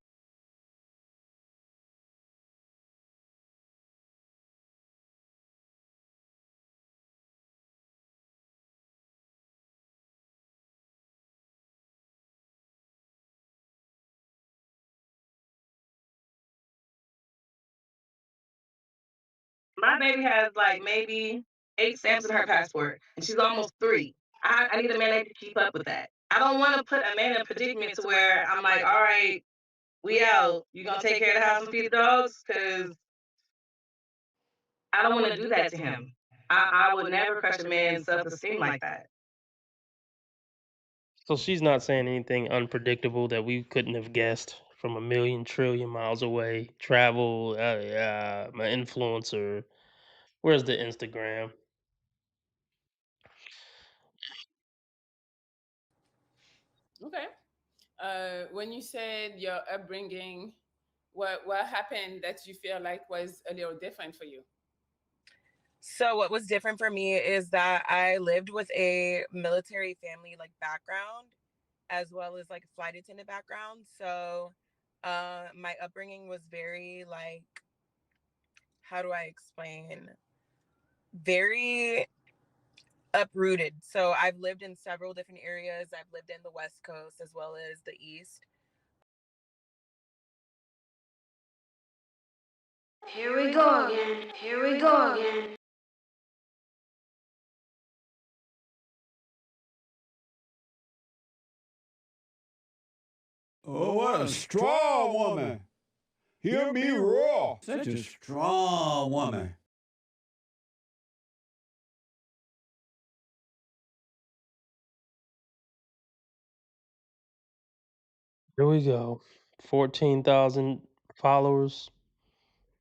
My baby has like maybe 8 stamps in her passport, and she's almost 3. I need a man that can keep up with that. I don't want to put a man in a predicament to where I'm like, all right, we out. You gonna take care of the house and feed the dogs? Because I don't want to do that to him. I would never crush a man's self-esteem like that. So she's not saying anything unpredictable that we couldn't have guessed from a million trillion miles away. Travel, my influencer. Where's the Instagram? Okay. When you said your upbringing, what happened that you feel like was a little different for you? So what was different for me is that I lived with a military family like background, as well as like flight attendant background. So my upbringing was very like, how do I explain? Very uprooted. So I've lived in several different areas. I've lived in the West Coast as well as the East. Here we go again. Here we go again. Oh, what a strong woman. Hear me roar. Such a strong woman. Here we go. 14,000 followers.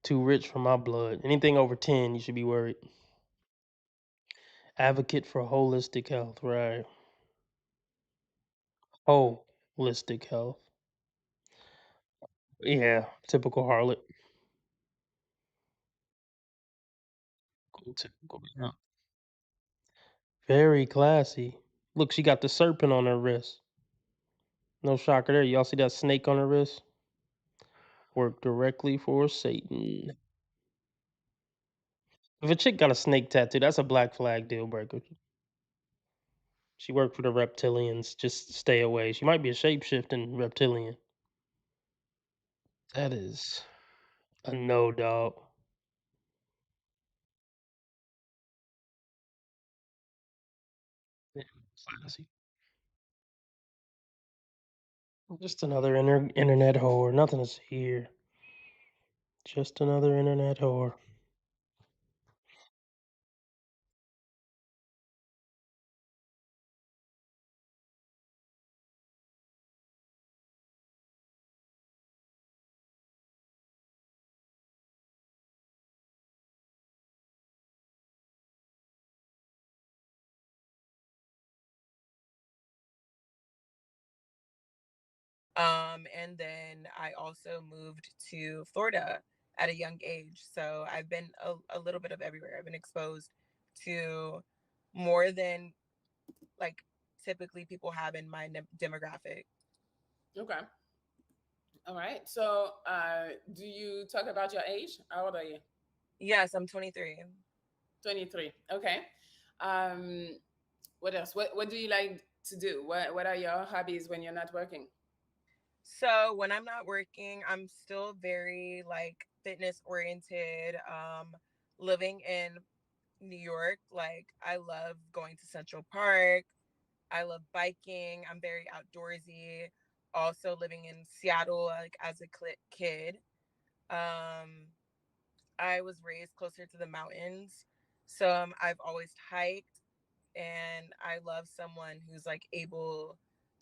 Too rich for my blood. Anything over 10, you should be worried. Advocate for holistic health, right? Holistic health. Yeah, typical harlot. Typical, yeah. Very classy. Look, she got the serpent on her wrist. No shocker there. Y'all see that snake on her wrist? Work directly for Satan. If a chick got a snake tattoo, that's a black flag deal breaker. She worked for the reptilians. Just stay away. She might be a shapeshifting reptilian. That is a no, dog. Yeah, classy. Just another internet whore. Nothing to see here. Just another internet whore. And then I also moved to Florida at a young age. So I've been a little bit of everywhere. I've been exposed to more than like typically people have in my demographic. Okay. All right. So, do you talk about your age? How old are you? Yes, I'm 23. 23. Okay. What else? What do you like to do? What are your hobbies when you're not working? So when I'm not working, I'm still very like fitness oriented. Living in New York, like I love going to Central Park. I love biking. I'm very outdoorsy. Also living in Seattle, like as a kid. I was raised closer to the mountains. So I've always hiked, and I love someone who's like able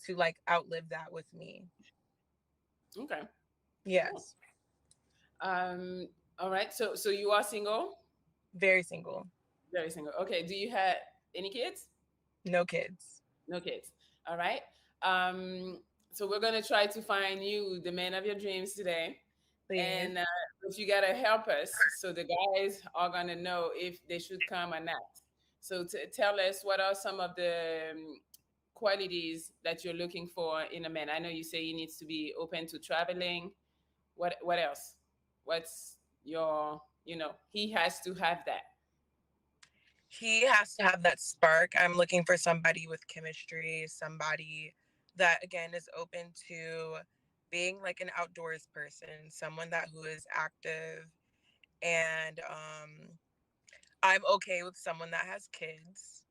to like outlive that with me. Okay. Yes. Cool. All right. So you are single? Very single. Very single. Okay. Do you have any kids? No kids. No kids. All right. So we're gonna try to find you the man of your dreams today. Please. And but you gotta help us so the guys are gonna know if they should come or not. So tell us what are some of the qualities that you're looking for in a man. I know you say he needs to be open to traveling. What else? What's your, he has to have that. He has to have that spark. I'm looking for somebody with chemistry, somebody that again is open to being like an outdoors person, someone who is active. And I'm okay with someone that has kids.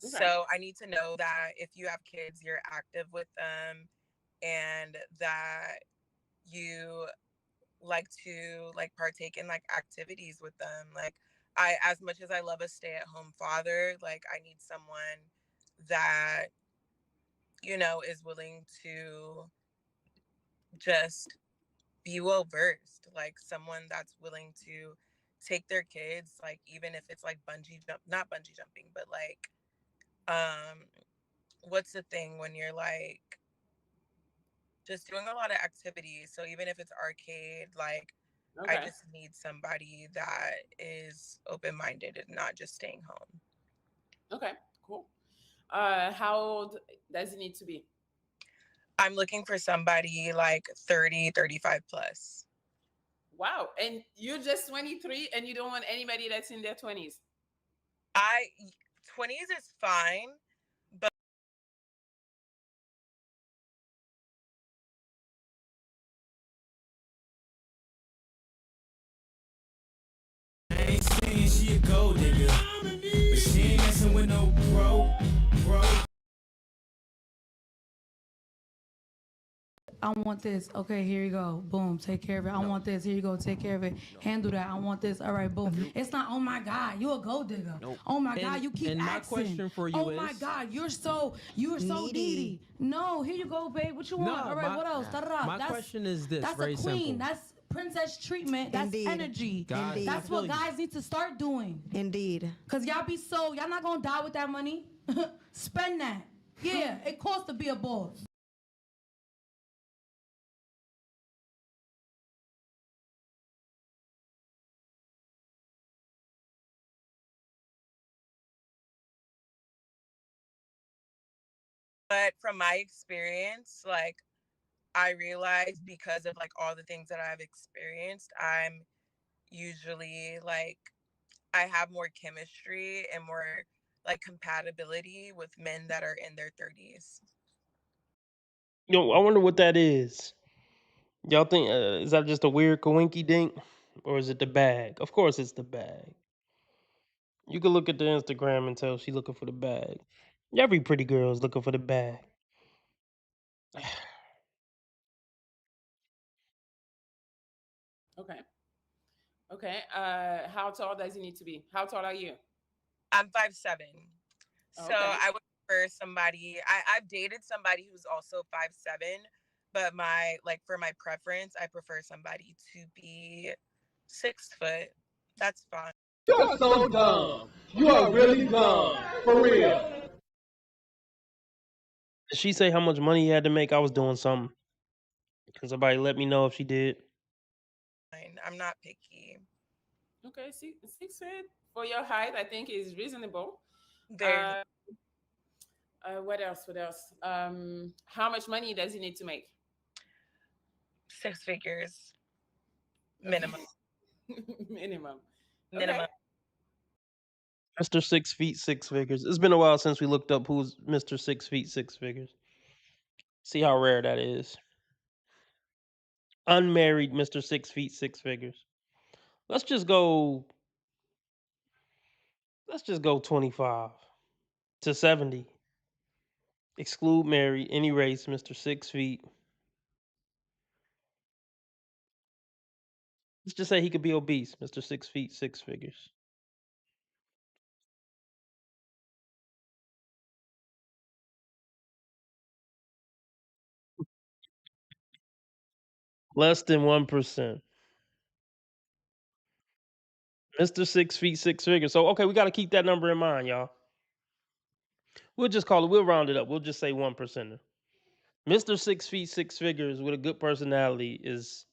Okay. So I need to know that if you have kids, you're active with them and that you like to like partake in like activities with them. Like as much as I love a stay-at-home father, like I need someone that, is willing to just be well versed, like someone that's willing to take their kids, like even if it's like not bungee jumping, but like what's the thing when you're like just doing a lot of activities. So even if it's arcade, like okay. I just need somebody that is open-minded and not just staying home. Okay, cool. How old does it need to be? I'm looking for somebody like 30, 35 plus. Wow. And you're just 23 and you don't want anybody that's in their 20s? 20s is fine, but I ain't saying she a gold digger, but she ain't messing with no bro. I want this. Okay, here you go. Boom, take care of it. I want this. Here you go. Take care of it. Handle that. I want this. All right, boom. It's not, oh my God, you a gold digger. Oh my God, you keep and my asking. question for you oh my is- God, you're so needy. No, here you go, babe. What you want? No, All right, my- what else? Da-da-da. my That's- question is this, That's very a queen. simple. That's princess treatment. That's Indeed. energy. Guys, Indeed. That's I feel what you. guys need to start doing. Indeed. Cause y'all y'all not gonna die with that money. Spend that. Yeah, it costs to be a boss. But from my experience, like I realized because of like all the things that I've experienced, I'm usually like I have more chemistry and more like compatibility with men that are in their 30s. Yo, I wonder what that is. Y'all think is that just a weird coinky dink, or is it the bag? Of course, it's the bag. You can look at the Instagram and tell she looking for the bag. Every pretty girl is looking for the bag. Okay. Okay. How tall does he need to be? How tall are you? I'm 5'7". So Okay. I would prefer somebody I've dated somebody who's also 5'7", but for my preference, I prefer somebody to be 6 foot. That's fine. You're so dumb. You are really dumb. For real. Did she say how much money he had to make? I was doing something. Can somebody let me know if she did? I'm not picky. Okay, 6 feet for your height, I think is reasonable. Very. What else? What else? How much money does he need to make? 6 figures. Minimum. Minimum. Minimum. Okay. Mr. 6 feet 6 figures. It's been a while since we looked up who's Mr. 6 feet 6 figures. See how rare that is. Unmarried Mr. 6 feet 6 figures. Let's just go 25 to 70. Exclude married, any race, Mr. 6 feet. Let's just say he could be obese, Mr. 6 feet 6 figures. Less than 1%. Mr. 6 feet 6 figures. So okay, we got to keep that number in mind, y'all. We'll just call it. We'll round it up. We'll just say 1%. Mr. 6 feet 6 figures with a good personality is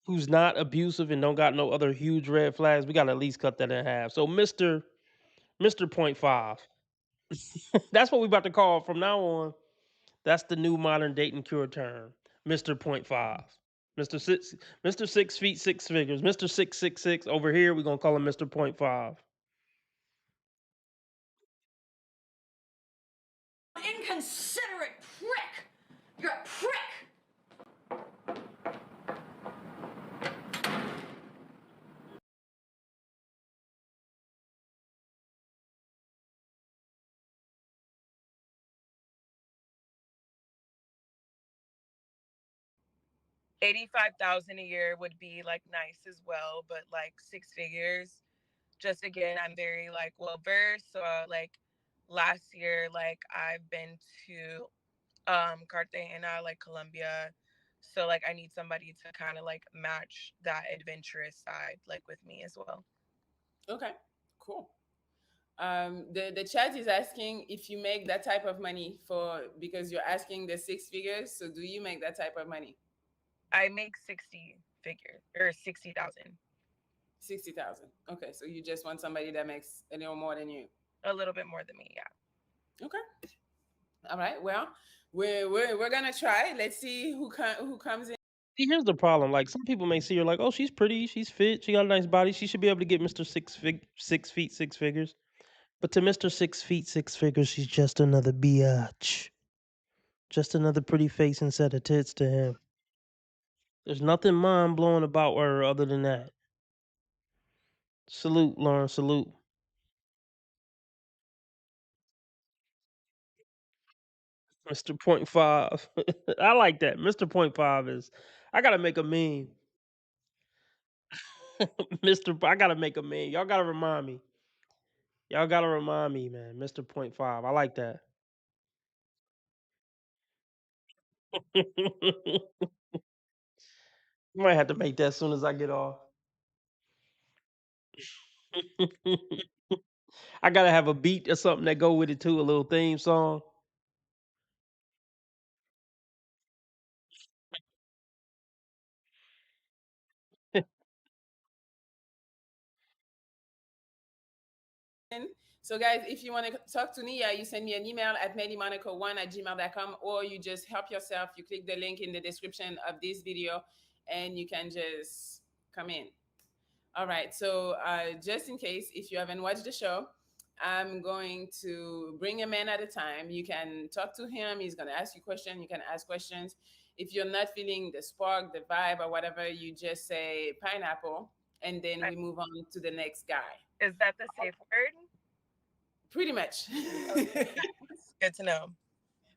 who's not abusive and don't got no other huge red flags. We got to at least cut that in half. So Mr. 0.5. That's what we about to call from now on. That's the new modern dating cure term. Mr. 0.5. Mr. 6 feet 6 figures. Mr. 666 over here, we're gonna call him Mr. 0.5. Inconsiderate prick! You're a prick! $85,000 a year would be like nice as well, but like 6 figures. Just again, I'm very like well versed. So like last year, like I've been to Cartagena, like Colombia. So like I need somebody to kind of like match that adventurous side like with me as well. Okay, cool. The chat is asking if you make that type of money because you're asking the 6 figures. So do you make that type of money? I make 60 figures or 60,000. 60,000. Okay, so you just want somebody that makes a little more than you. A little bit more than me, yeah. Okay. All right. Well, we're gonna try. Let's see who comes in. See, here's the problem. Like some people may see her like, oh, she's pretty, she's fit, she got a nice body, she should be able to get Mr. 6 feet 6 figures. But to Mr. 6 feet 6 figures, she's just another biatch. Just another pretty face and set of tits to him. There's nothing mind blowing about her other than that. Salute, Lauren, salute. Mr. Point 5. I like that. Mr. Point 5 is. I gotta make a meme. I gotta make a meme. Y'all gotta remind me. Y'all gotta remind me, man. Mr. Point 5. I like that. Might have to make that as soon as I get off. I gotta have a beat or something that go with it too, a little theme song. So guys, if you want to talk to Nia, you send me an email at mellymonaco1@gmail.com, or you just help yourself. You click the link in the description of this video and you can just come in. All right, so just in case, if you haven't watched the show, I'm going to bring a man at a time. You can talk to him. He's going to ask you questions. You can ask questions. If you're not feeling the spark, the vibe, or whatever, you just say pineapple, and then we move on to the next guy. Is that the safe word? Pretty much. Okay. Good to know.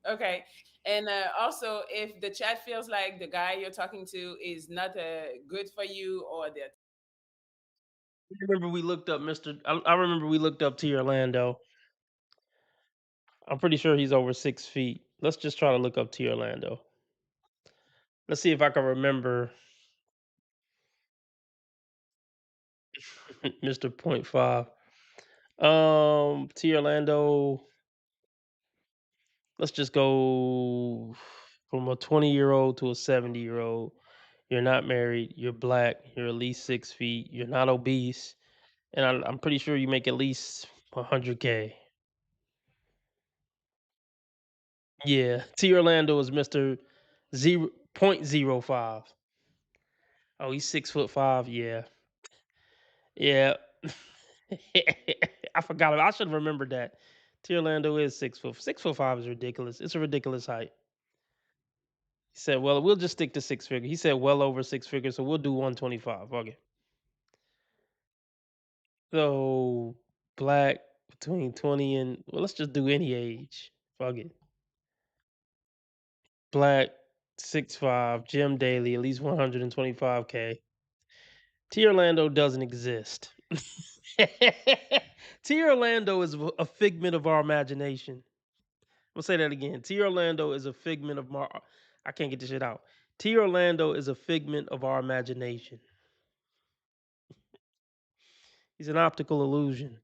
Okay. And also, if the chat feels like the guy you're talking to is not good for you, or they're I remember we looked up I remember we looked up T. Orlando. I'm pretty sure he's over 6 feet. Let's just try to look up T. Orlando. Let's see if I can remember Mr. Point 5. T. Orlando. Let's just go from a 20-year-old to a 70-year-old. You're not married. You're black. You're at least 6 feet. You're not obese, and I'm pretty sure you make at least 100K. Yeah, T. Orlando is Mr. 0.05. Oh, he's 6'5". Yeah, yeah. I forgot. I should have remembered that. T. Orlando is 6 foot. 6'5" is ridiculous. It's a ridiculous height. He said, "Well, we'll just stick to 6 figures." He said, "Well over 6 figures, so we'll do 125." Okay. So black between 20 and let's just do any age. Fuck it. Black 6'5", Jim Daly, at least 125K. T. Orlando doesn't exist. T. Orlando is a figment of our imagination. I'll say that again. T. Orlando is a figment of I can't get this shit out. T. Orlando is a figment of our imagination. He's an optical illusion.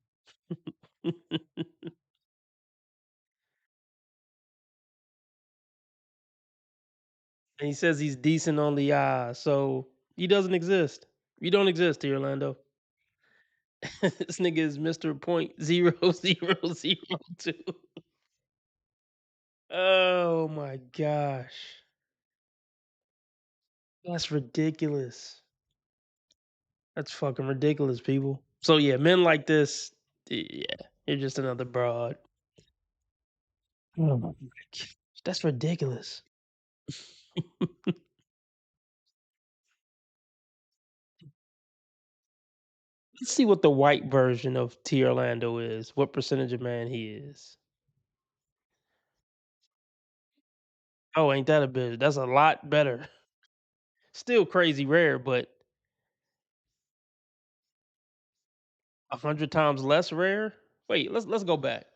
And he says he's decent on the eye, so he doesn't exist. You don't exist, T. Orlando. This nigga is Mr. .0002. Oh my gosh. That's ridiculous. That's fucking ridiculous, people. So yeah, men like this, yeah, you're just another broad. Oh my gosh, that's ridiculous. Let's see what the white version of T. Orlando is. What percentage of man he is. Oh, ain't that a bitch? That's a lot better. Still crazy rare, but 100 times less rare. Wait, let's go back.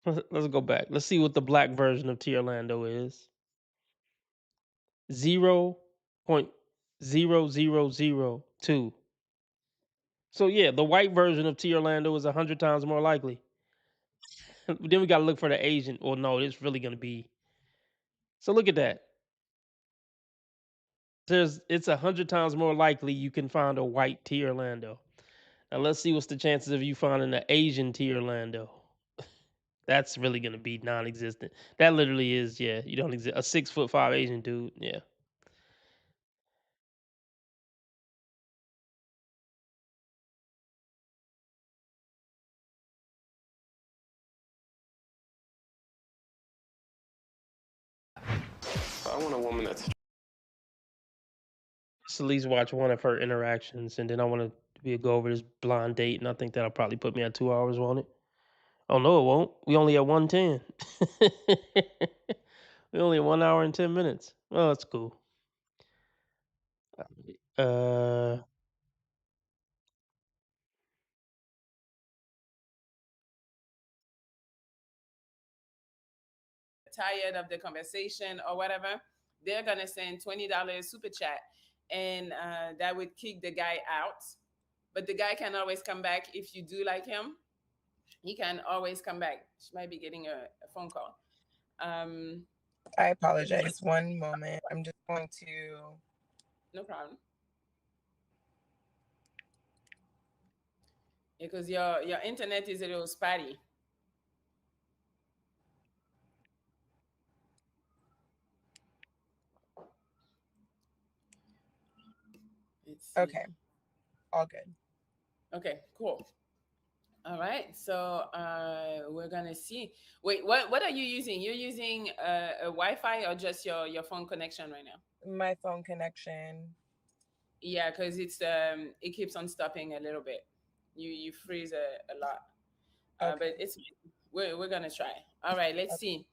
Let's go back. Let's see what the black version of T. Orlando is. 0.0002. So yeah, the white version of T. Orlando is 100 times more likely. Then we got to look for the Asian. Well, no, it's really going to be. So look at that. It's 100 times more likely you can find a white T. Orlando. Now let's see what's the chances of you finding an Asian T. Orlando. That's really going to be non-existent. That literally is, yeah. You don't exist. A 6'5" Asian dude, yeah. I want a woman that's Let's at least watch one of her interactions, and then I want to We'll go over this blind date, and I think that'll probably put me at 2 hours, won't it? Oh no, it won't. We only at 110. We only at 1 hour and 10 minutes. Oh, that's cool. Uh, tired of the conversation or whatever, they're gonna send $20 super chat, and that would kick the guy out. But the guy can always come back if you do like him. He can always come back. She might be getting a phone call. I apologize. One moment. I'm just going to. No problem. Because your internet is a little spotty. Okay. All good. Okay, cool. All right, so we're gonna see. Wait, what are you using? You're using a Wi-Fi or just your phone connection right now? My phone connection. Yeah, because it keeps on stopping a little bit. You freeze a lot, but it's we're gonna try. All right, let's see.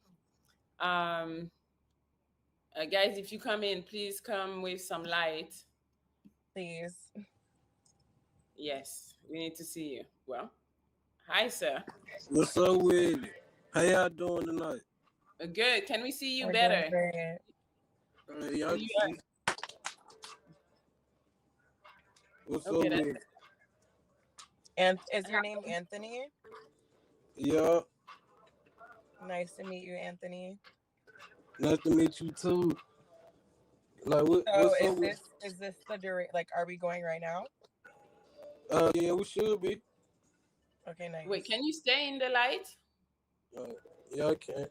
Guys, if you come in, please come with some light. Please. Yes, we need to see you. Well, hi, sir. What's up with it? How y'all doing tonight? Good. Can we see you We're better? doing great. Y'all What's up Okay, with it? And is your name Anthony? Yeah, Nice to meet you, Anthony. nice to meet you too. Like, So what's up with? is this the duration? Like, are we going right now? Yeah, we should be. Okay, nice. Wait, can you stay in the light? Yeah, I can.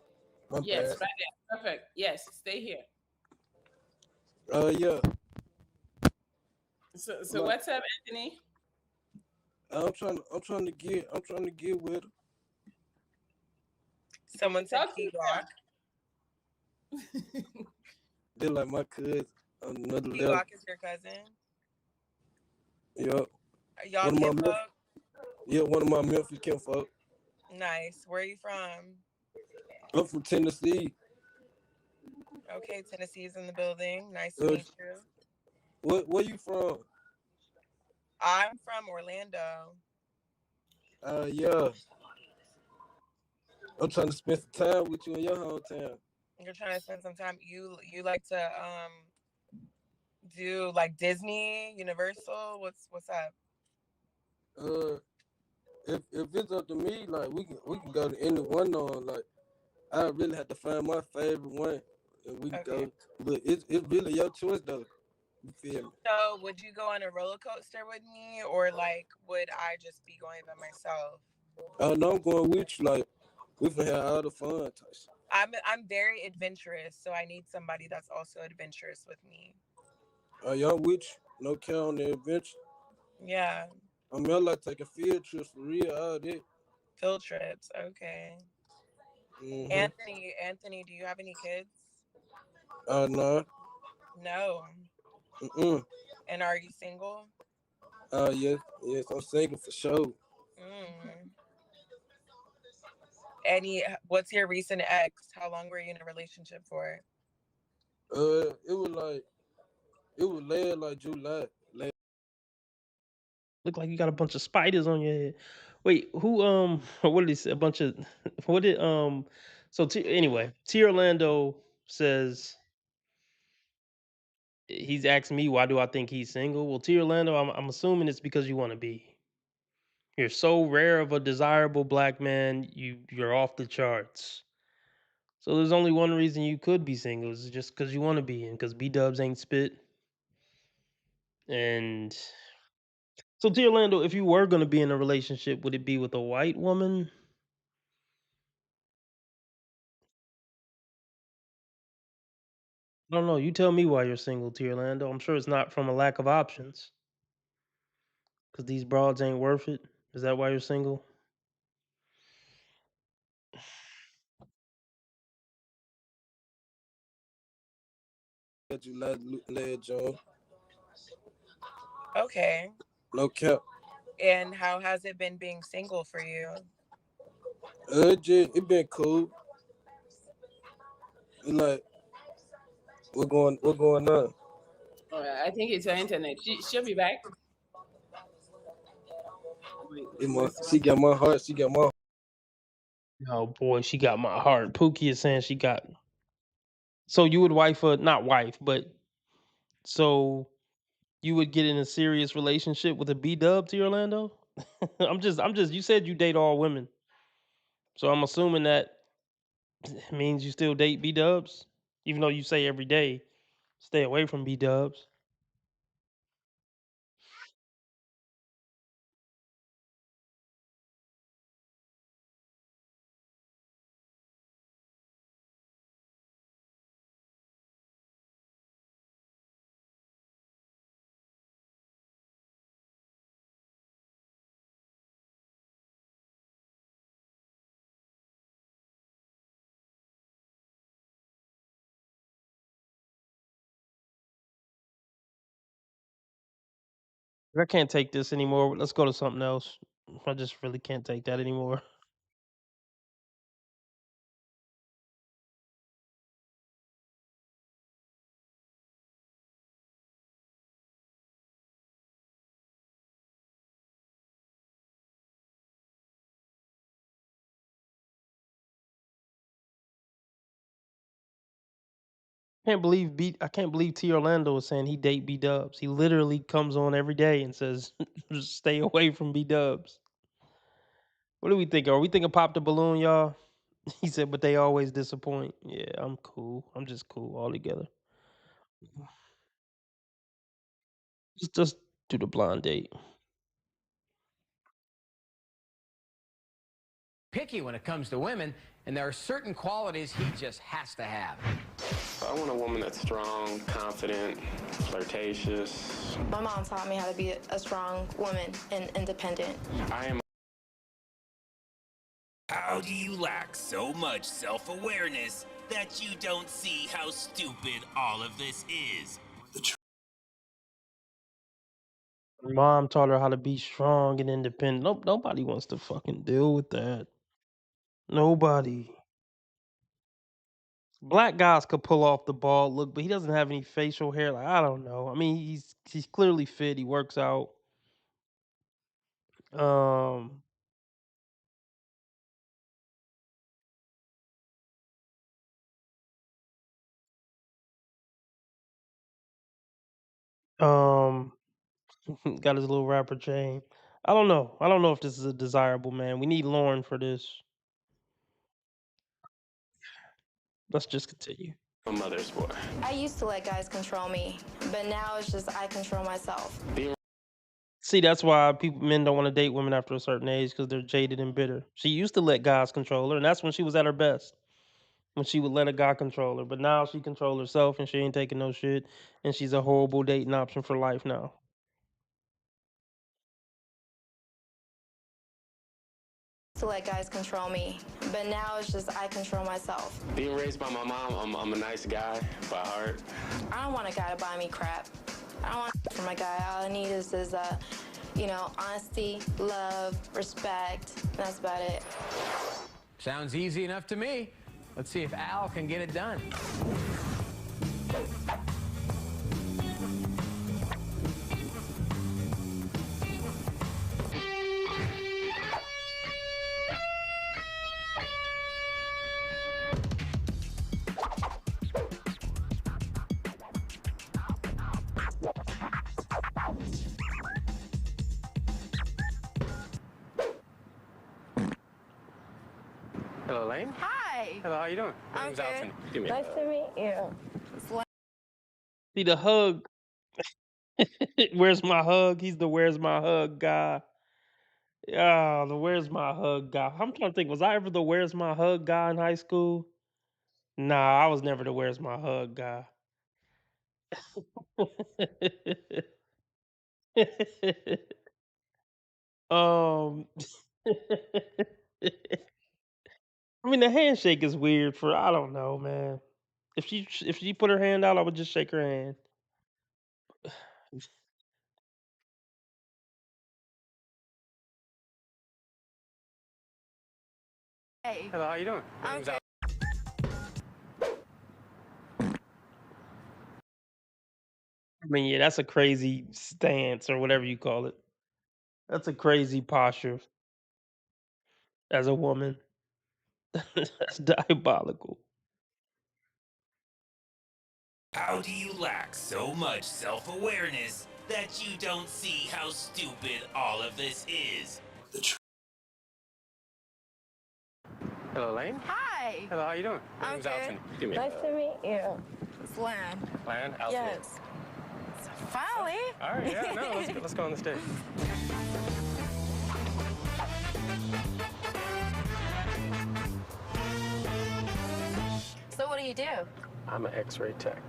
My Yes, bad. right there. Perfect. Yes, stay here. Yeah. So Like, what's up, Anthony? I'm trying to get with her. Someone said Talk to Key me. Rock. They're like my cousin on another Key level. Rock is your cousin. Yeah. Y'all One of my kinfolk? Memphis, yeah, one of my Memphis kinfolk. Nice. Where are you from? I'm from Tennessee. Okay, Tennessee's in the building. Nice to meet you. Where you from? I'm from Orlando. Yeah. I'm trying to spend some time with you in your hometown. You're trying to spend some time. You like to do like Disney, Universal? What's up? If it's up to me, like we can go to any one on. Like I really have to find my favorite one, and we can go. But it's really your choice though. You feel me? So would you go on a roller coaster with me, or like would I just be going by myself? Oh no, I'm going with you. Like we can have all the fun. Type shit. I'm very adventurous, so I need somebody that's also adventurous with me. Yeah, I'm with you. No care on the adventure. Yeah, I mean, I like taking field trips for real. All that. field trips. Okay. Mm-hmm. Anthony, do you have any kids? No. No. Mm-mm. And are you single? Yes, I'm single for sure. What's your recent ex? How long were you in a relationship for? It was last like July. look like you got a bunch of spiders on your head. Wait, who what did he say? A bunch of what did so anyway, T Orlando says he's asking me why do I think he's single? Well, T Orlando, I'm assuming it's because you want to be. You're so rare of a desirable black man, you're off the charts. So there's only one reason you could be single, is just because you want to be, and because B Dubs ain't spit. And so T Orlando, if you were gonna be in a relationship, would it be with a white woman? I don't know. You tell me why you're single, T Orlando. I'm sure it's not from a lack of options. Because these broads ain't worth it. Is that why you're single? July last June. Okay. No cap. And how has it been being single for you? It been cool. Like, what going on? I think it's her internet. She'll be back. She got my heart. She got my. Oh boy, she got my heart. Pookie is saying she got. So you would not wife, but so you would get in a serious relationship with a B Dub to Orlando? I'm just. You said you date all women, so I'm assuming that means you still date B Dubs, even though you say every day stay away from B Dubs. I can't take this anymore. Let's go to something else. I just really can't take that anymore. I can't believe T Orlando is saying he date B Dubs. He literally comes on every day and says, "Just stay away from B Dubs." What do we think? Are we thinking pop the balloon, y'all? He said, but they always disappoint. Yeah, I'm cool. I'm just cool altogether. Just do the blind date. Picky when it comes to women, and there are certain qualities he just has to have. I want a woman that's strong, confident, flirtatious. My mom taught me how to be a strong woman and independent. I am. How do you lack so much self-awareness that you don't see how stupid all of this is? Mom taught her how to be strong and independent. Nope, nobody wants to fucking deal with that. Nobody. Black guys could pull off the bald look, but he doesn't have any facial hair. Like, I don't know. I mean, he's clearly fit. He works out. Um, um, got his little rapper chain. I don't know. I don't know if this is a desirable man. We need Lauren for this. Let's just continue. A mother's boy. I used to let guys control me, but now it's just I control myself. See, that's why men don't want to date women after a certain age because they're jaded and bitter. She used to let guys control her, and that's when she was at her best. When she would let a guy control her, but now she controls herself and she ain't taking no shit, and she's a horrible dating option for life now. To let guys control me, but now it's just I control myself. Being raised by my mom, I'm a nice guy by heart. I don't want a guy to buy me crap. I don't want from my guy. All I need is honesty, love, respect. That's about it. Sounds easy enough to me. Let's see if Al can get it done. Hello, Lane. Hi. Hello, how you doing? My I'm name's good. Alton. Give me a Nice hug. to meet you. See the hug. Where's my hug? He's the where's my hug guy. Yeah, the where's my hug guy. I'm trying to think, was I ever the where's my hug guy in high school? Nah, I was never the where's my hug guy. um I mean the handshake is weird for I don't know, man. If she put her hand out, I would just shake her hand. Hey. Hello, how you doing? My name's Al. I mean, yeah, that's a crazy stance or whatever you call it. That's a crazy posture as a woman. That's diabolical. How do you lack so much self-awareness that you don't see how stupid all of this is? Hello, Lane. Hi. Hello, how you doing? My I'm name's good. Alton. Give me Nice to meet you. It's Lan. Lan, Alton. Yes. Finally. All right, yeah, no, let's go on the stage. So what do you do? I'm an X-ray tech.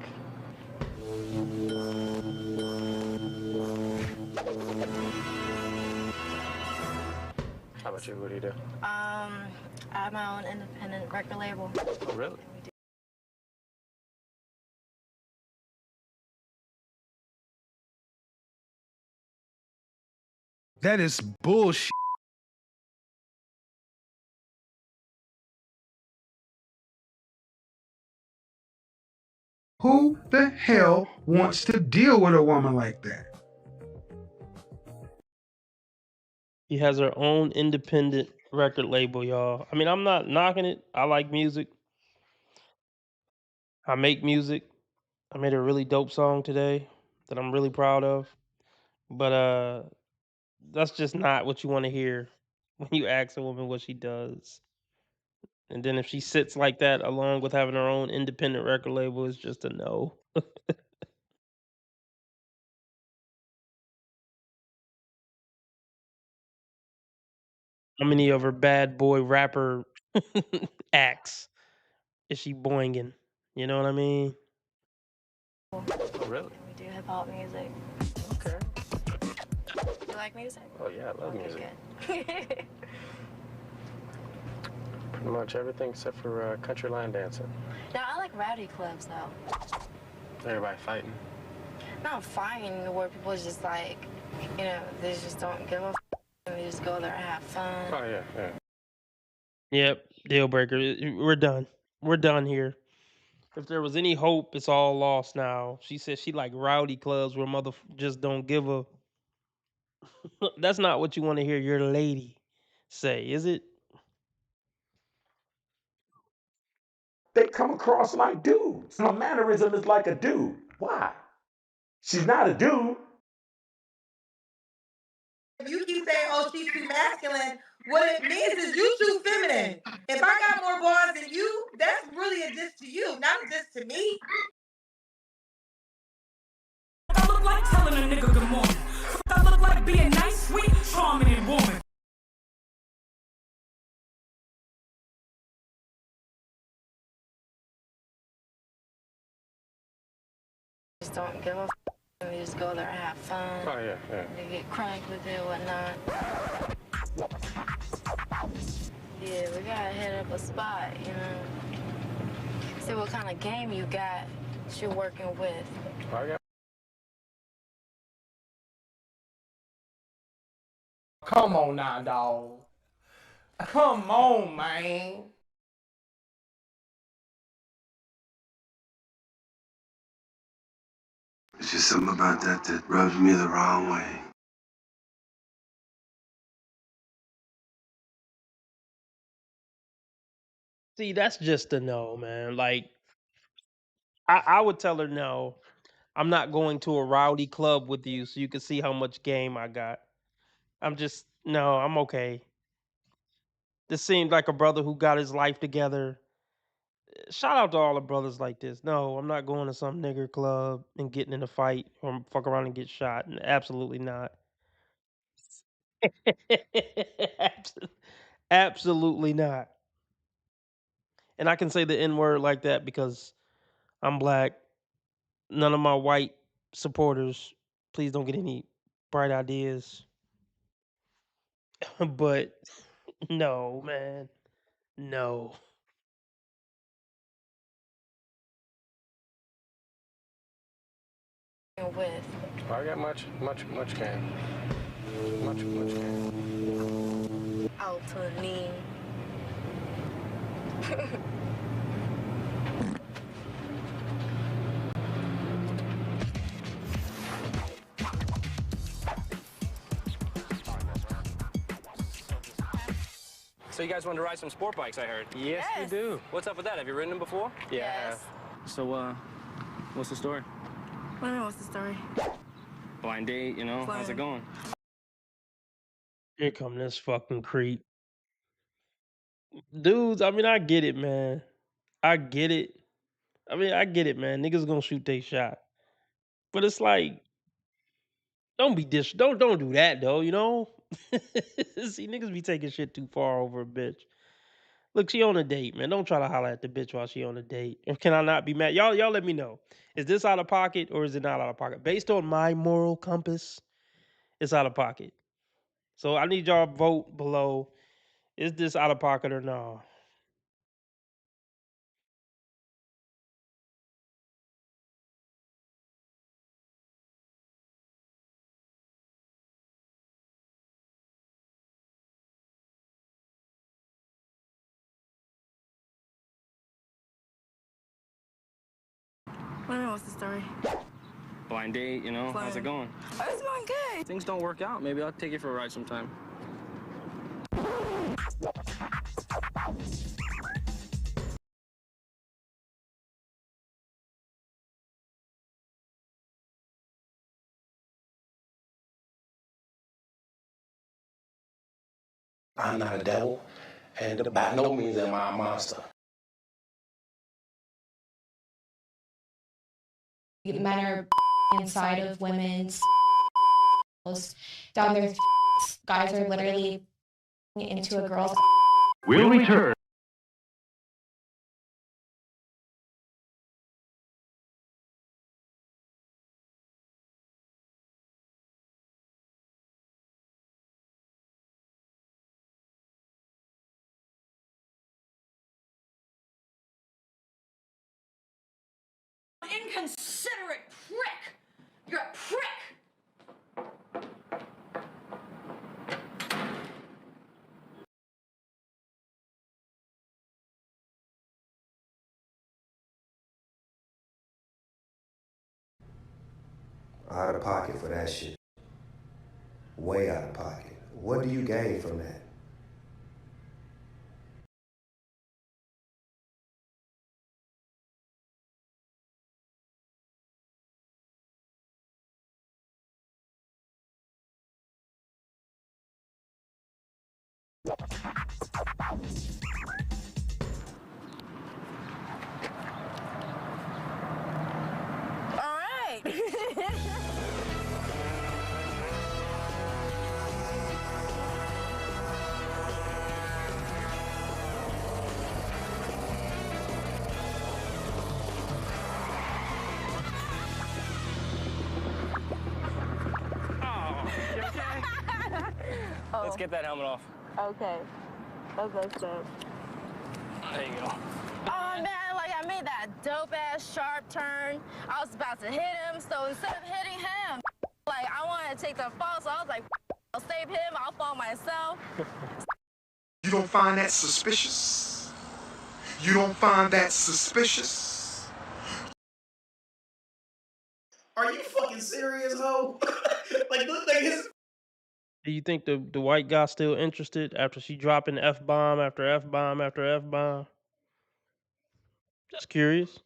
How about you? What do you do? I have my own independent record label. Oh, really? That is bullshit. Who the hell wants to deal with a woman like that? He has her own independent record label, y'all. I mean, I'm not knocking it. I like music. I make music. I made a really dope song today that I'm really proud of. But that's just not what you want to hear when you ask a woman what she does. And then if she sits like that along with having her own independent record label, it's just a no. How many of her bad boy rapper acts is she boinging? You know what I mean? Oh, really? We do hip hop music. Okay. You like music? Oh, yeah, I love music. Good. Pretty much everything except for country line dancing. Now I like rowdy clubs though. Everybody fighting. Not fighting where people just like, you know, they just don't give a f and they just go there and have fun. Oh, yeah, yeah. Yep, deal breaker. We're done. We're done here. If there was any hope, it's all lost now. She said she like rowdy clubs where mother just don't give a. That's not what you want to hear your lady say, is it? They come across like dudes. Her mannerism is like a dude. Why? She's not a dude. If you keep saying, oh, she's too masculine, what it means is you too feminine. If I got more bars than you, that's really a diss to you, not a diss to me. I look like telling a nigga good morning. I look like being nice, sweet, charming, and woman. Just don't give a f and they just go there and have fun. Oh, yeah, yeah. They get crank with it and whatnot. Yeah, we gotta hit up a spot, you know. See what kind of game you got that you're working with. Oh, yeah. Come on now, dawg. Come on, man. It's just something about that rubs me the wrong way. See, that's just a no, man. Like, I would tell her no. I'm not going to a rowdy club with you so you can see how much game I got. No, I'm okay. This seemed like a brother who got his life together. Shout out to all the brothers like this. No, I'm not going to some nigger club and getting in a fight or fuck around and get shot. Absolutely not. Absolutely not. And I can say the N word like that because I'm black. None of my white supporters, please don't get any bright ideas. But no, man. No. With. I got much game. Much game. Altonine. So you guys want to ride some sport bikes, I heard. Yes, we do. What's up with that? Have you ridden them before? Yes. So, what's the story? What do you mean, what's the story? Blind date, you know? How's it going? Here come this fucking creep. Dudes, I mean, I get it, man. I get it. I mean, I get it, man. Niggas gonna shoot they shot. But it's like, don't do that though, you know? See, niggas be taking shit too far over a bitch. Look, she on a date, man. Don't try to holler at the bitch while she on a date. And can I not be mad? Y'all let me know. Is this out of pocket or is it not out of pocket? Based on my moral compass, it's out of pocket. So I need y'all vote below. Is this out of pocket or no? What do you mean, what's the story? Blind date, you know? How's it going? Oh, it's going good. Things don't work out. Maybe I'll take you for a ride sometime. I'm not a devil, and by no means am I a monster. Men are inside of women's down their guys are literally into a girl's. We'll return. Inconsiderate prick! You're a prick! Out of pocket for that shit. Way out of pocket. What do you gain from that? All right. You okay? Let's get that helmet off. Okay. That's what's up. There you go. Oh man, like I made that dope ass sharp turn. I was about to hit him, so instead of hitting him, like I wanted to take the fall, so I was like, I'll save him, I'll fall myself. You don't find that suspicious? You don't find that suspicious? Are you fucking serious, ho? Like, look like his. Do you think the white guy still interested after she dropping F-bomb after F-bomb after F-bomb? Just curious.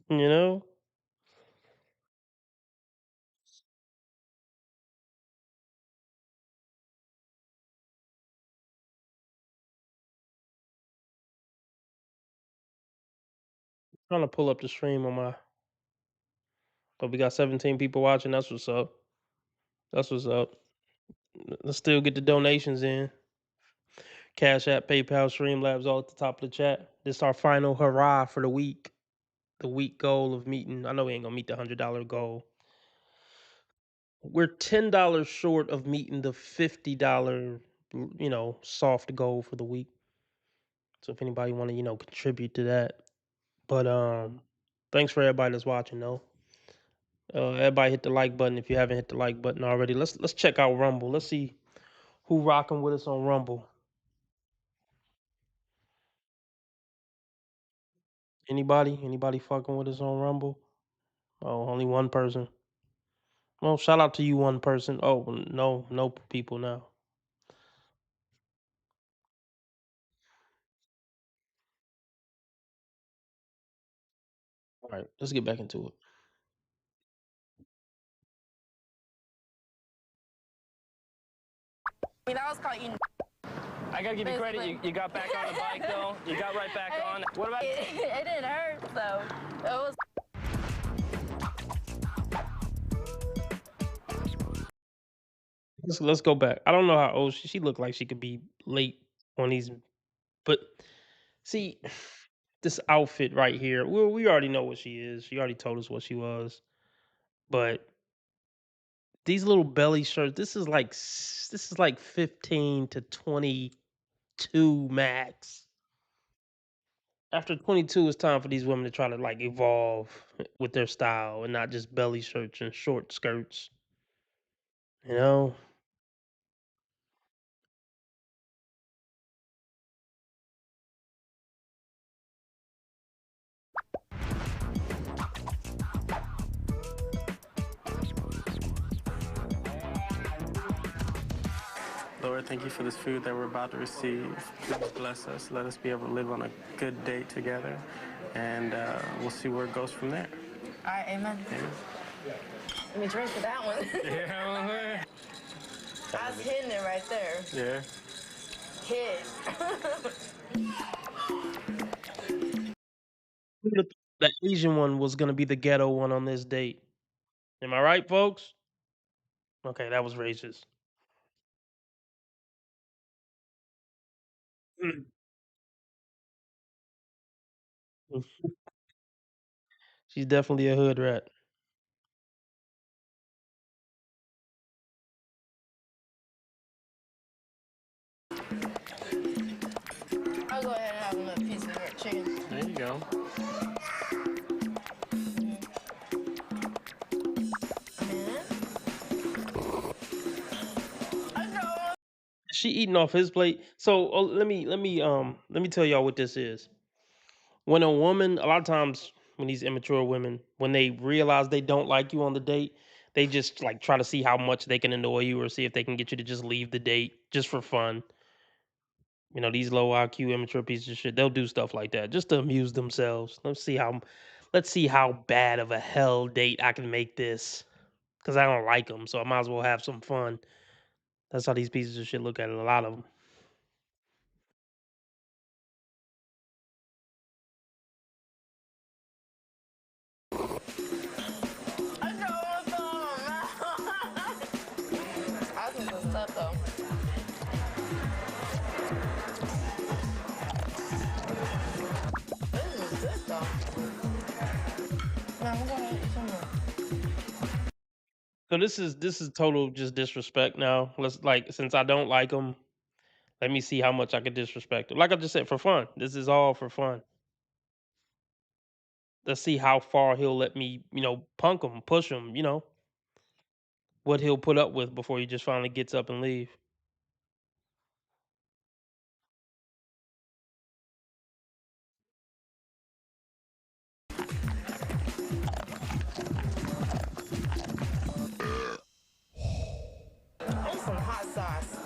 You know? Trying to pull up the stream on my. But we got 17 people watching. That's what's up. That's what's up. Let's still get the donations in. Cash App, PayPal, Streamlabs, all at the top of the chat. This is our final hurrah for the week. The week goal of meeting. I know we ain't gonna meet the $100 goal. We're $10 short of meeting the $50, soft goal for the week. So if anybody want to, contribute to that. But thanks for everybody that's watching though. Everybody hit the like button if you haven't hit the like button already. Let's check out Rumble. Let's see who rocking with us on Rumble. Anybody? Anybody fucking with us on Rumble? Oh, only one person. Well, shout out to you, one person. Oh, no people now. All right, let's get back into it. I mean, that was called eating. I gotta give you credit. You got back on the bike though. You got right back on. What about? It didn't hurt, so it was. Let's go back. I don't know how old she looked like. She could be late 20s, but see this outfit right here. We already know what she is. She already told us what she was, but these little belly shirts. This is like 15 to 22 max. After 22, it's time for these women to try to like evolve with their style and not just belly shirts and short skirts. You know. Lord, thank you for this food that we're about to receive. Please bless us. Let us be able to live on a good date together, and we'll see where it goes from there. All right, amen. Let me drink for that one. Yeah. I was hitting it right there. Yeah. Hit. The Asian one was gonna be the ghetto one on this date. Am I right, folks? Okay, that was racist. She's definitely a hood rat. I'll go ahead and have another piece of your chicken. There you go. She eating off his plate. So let me tell y'all what this is. When a woman, a lot of times when these immature women, when they realize they don't like you on the date, they just like try to see how much they can annoy you or see if they can get you to just leave the date just for fun. You know, these low IQ immature pieces of shit, they'll do stuff like that just to amuse themselves. Let's see how bad of a hell date I can make this, because I don't like them, so I might as well have some fun. That's how these pieces of shit look at it. A lot of them. I think it's tough though. This is good though. I'm gonna eat some more. So this is total just disrespect now. Let's like, since I don't like them, let me see how much I could disrespect him. Like I just said, for fun. This is all for fun. Let's see how far he'll let me, punk him, push him, what he'll put up with before he just finally gets up and leave. There's some hot sauce.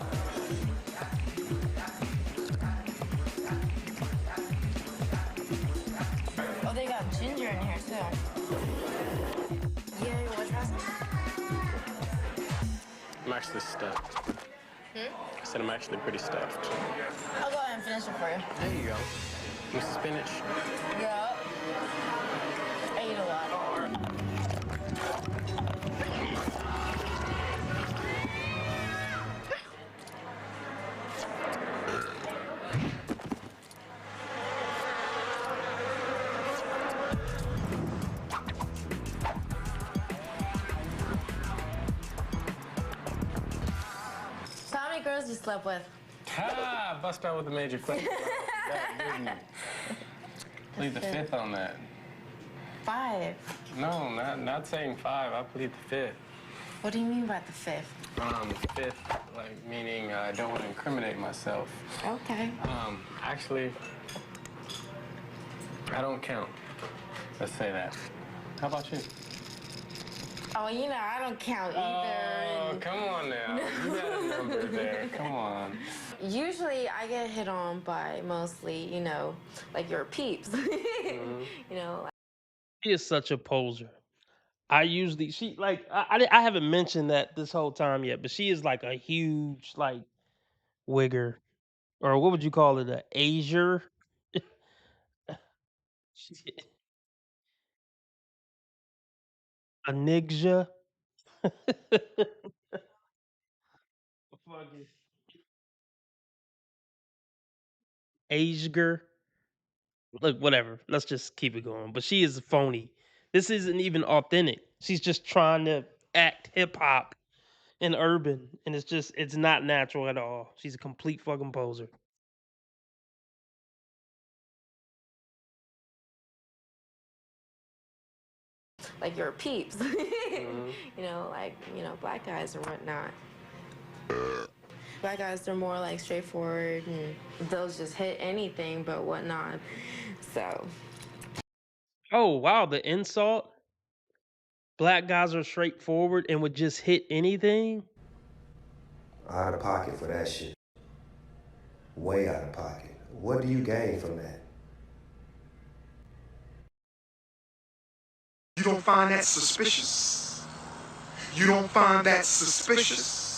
Oh, they got ginger in here too. Yeah, you want to try some? I'm actually stuffed. I said I'm actually pretty stuffed. I'll go ahead and finish it for you. There you go. With spinach. Yeah. I eat a lot. So how many girls you slept with? Ah, bust out with a major question. Plead the fifth on that. 5. No, not saying 5. I plead the fifth. What do you mean by the 5th? Fifth, like meaning I don't want to incriminate myself. Okay. Actually, I don't count. Let's say that. How about you? Oh, you know, I don't count either. Oh, come on now. You got a number there. Come on. Usually I get hit on by mostly, you know, like your peeps. You know, She is such a poser. I usually I haven't mentioned that this whole time yet, but she is like a huge like wigger, or what would you call it, a Asier? A Nigja? Fucking Asier? Look, whatever. Let's just keep it going. But she is phony. This isn't even authentic. She's just trying to act hip hop and urban, and it's not natural at all. She's a complete fucking poser. like your peeps. You know, like, you know, black guys or whatnot. Black guys, they're more like straightforward and they'll just hit anything but whatnot. So. Oh wow, the insult. Black guys are straightforward and would just hit anything. Out of pocket for that shit. Way out of pocket. What do you gain from that? You don't find that suspicious? You don't find that suspicious?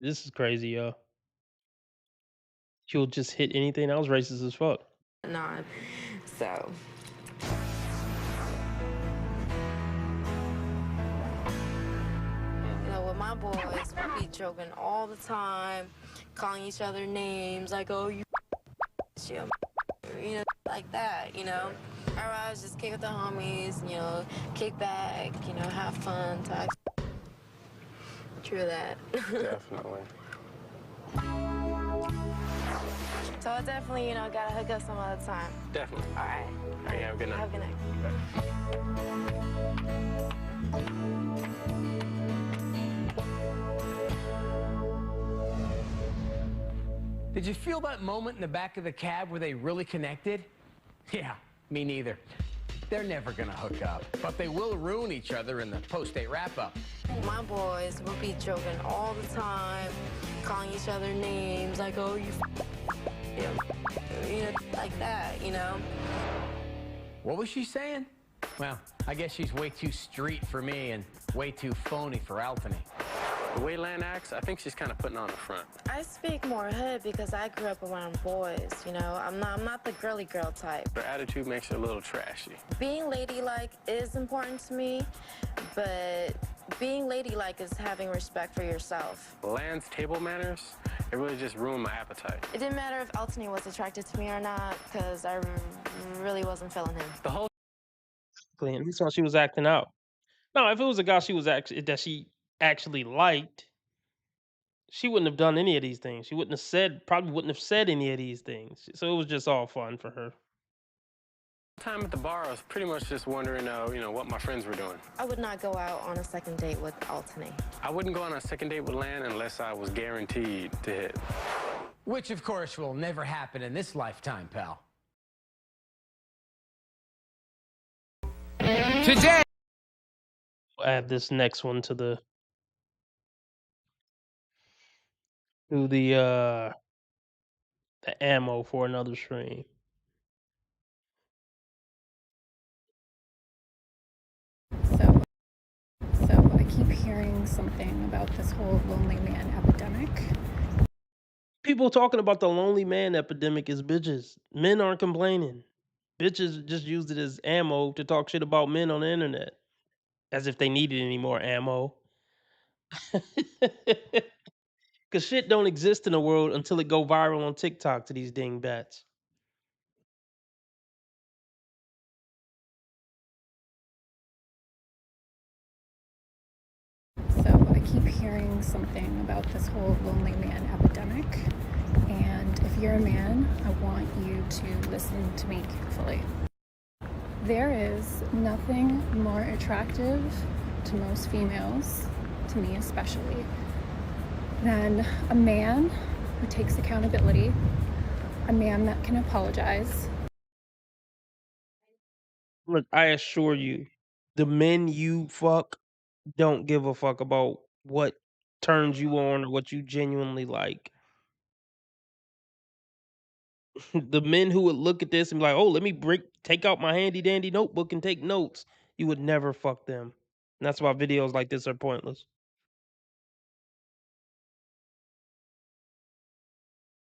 This is crazy, yo. She'll just hit anything. That was racist as fuck. Not. So. You know, with my boys, we be joking all the time, calling each other names, like, oh, you know, like that, you know? I'd rather just kick with the homies, you know, kick back, you know, have fun, talk. True that. Definitely. So I definitely, you know, gotta hook up some other time. Definitely. All right. All right, have a good night. Have a good night. Did you feel that moment in the back of the cab where they really connected? Yeah, me neither. They're never gonna hook up, but they will ruin each other in the post-date wrap-up. My boys will be joking all the time, calling each other names, like, oh, you know, like that, you know? What was she saying? Well, I guess she's way too street for me and way too phony for Altony. The way Lan acts, I think she's kind of putting on the front. I speak more hood because I grew up around boys, you know? I'm not the girly girl type. Her attitude makes her a little trashy. Being ladylike is important to me, but being ladylike is having respect for yourself. Lan's table manners, it really just ruined my appetite. It didn't matter if Altony was attracted to me or not, because I really wasn't feeling him. The whole And we saw she was acting out. No, if it was a guy she actually liked, she wouldn't have done any of these things. She probably wouldn't have said any of these things. So it was just all fun for her. time at the bar, I was pretty much just wondering, you know, what my friends were doing. I would not go out on a second date with Altony. I wouldn't go on a second date with Lan unless I was guaranteed to hit. Which, of course, will never happen in this lifetime, pal. Today, we'll add this next one to the ammo for another stream. So I keep hearing something about this whole lonely man epidemic. People talking about the lonely man epidemic is bitches. Men aren't complaining. Bitches just used it as ammo to talk shit about men on the internet. As if they needed any more ammo. Cause shit don't exist in the world until it go viral on TikTok to these dingbats. hearing something about this whole lonely man epidemic. And if you're a man, I want you to listen to me carefully. There is nothing more attractive to most females, to me especially, than a man who takes accountability, a man that can apologize. Look, I assure you, the men you fuck don't give a fuck about what turns you on or what you genuinely like. The men who would look at this and be like, "Oh, let me take out my handy dandy notebook and take notes," you would never fuck them. And that's why videos like this are pointless.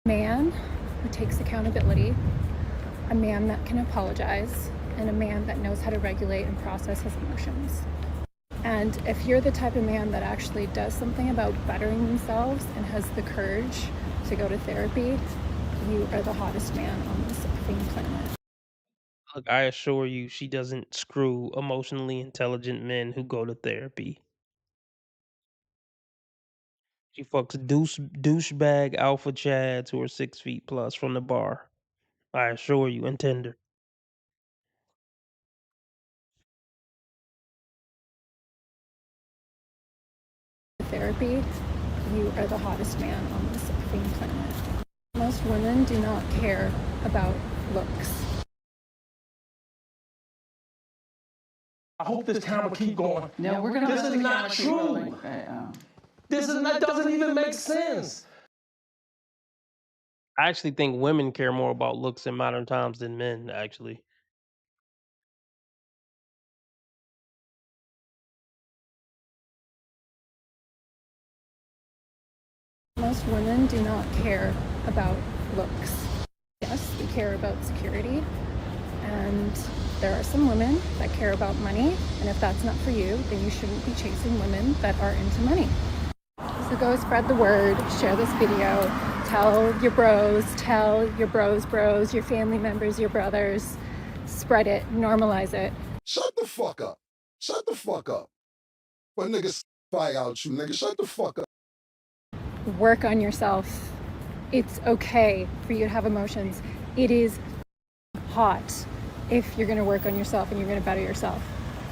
Man who takes accountability, a man that can apologize, and a man that knows how to regulate and process his emotions. And if you're the type of man that actually does something about bettering themselves and has the courage to go to therapy, you are the hottest man on this effing planet. Look, I assure you, she doesn't screw emotionally intelligent men who go to therapy. She fucks douchebag alpha chads who are 6 feet plus from the bar. I assure you, and Tinder. Therapy, you are the hottest man on this effing planet. Most women do not care about looks. I hope this camera keep going. No, we're gonna. This let is the not camera keep rolling. true. Okay, This is not, doesn't even make sense. I actually think women care more about looks in modern times than men, actually. Most women do not care about looks. Yes, we care about security, and there are some women that care about money, and if that's not for you, then you shouldn't be chasing women that are into money. So go spread the word, share this video, tell your bros, your family members, your brothers, spread it, normalize it. Shut the fuck up. Shut the fuck up. But niggas spy out you, nigga. Shut the fuck up. Work on yourself. It's okay for you to have emotions. It is hot if you're gonna work on yourself and you're gonna better yourself.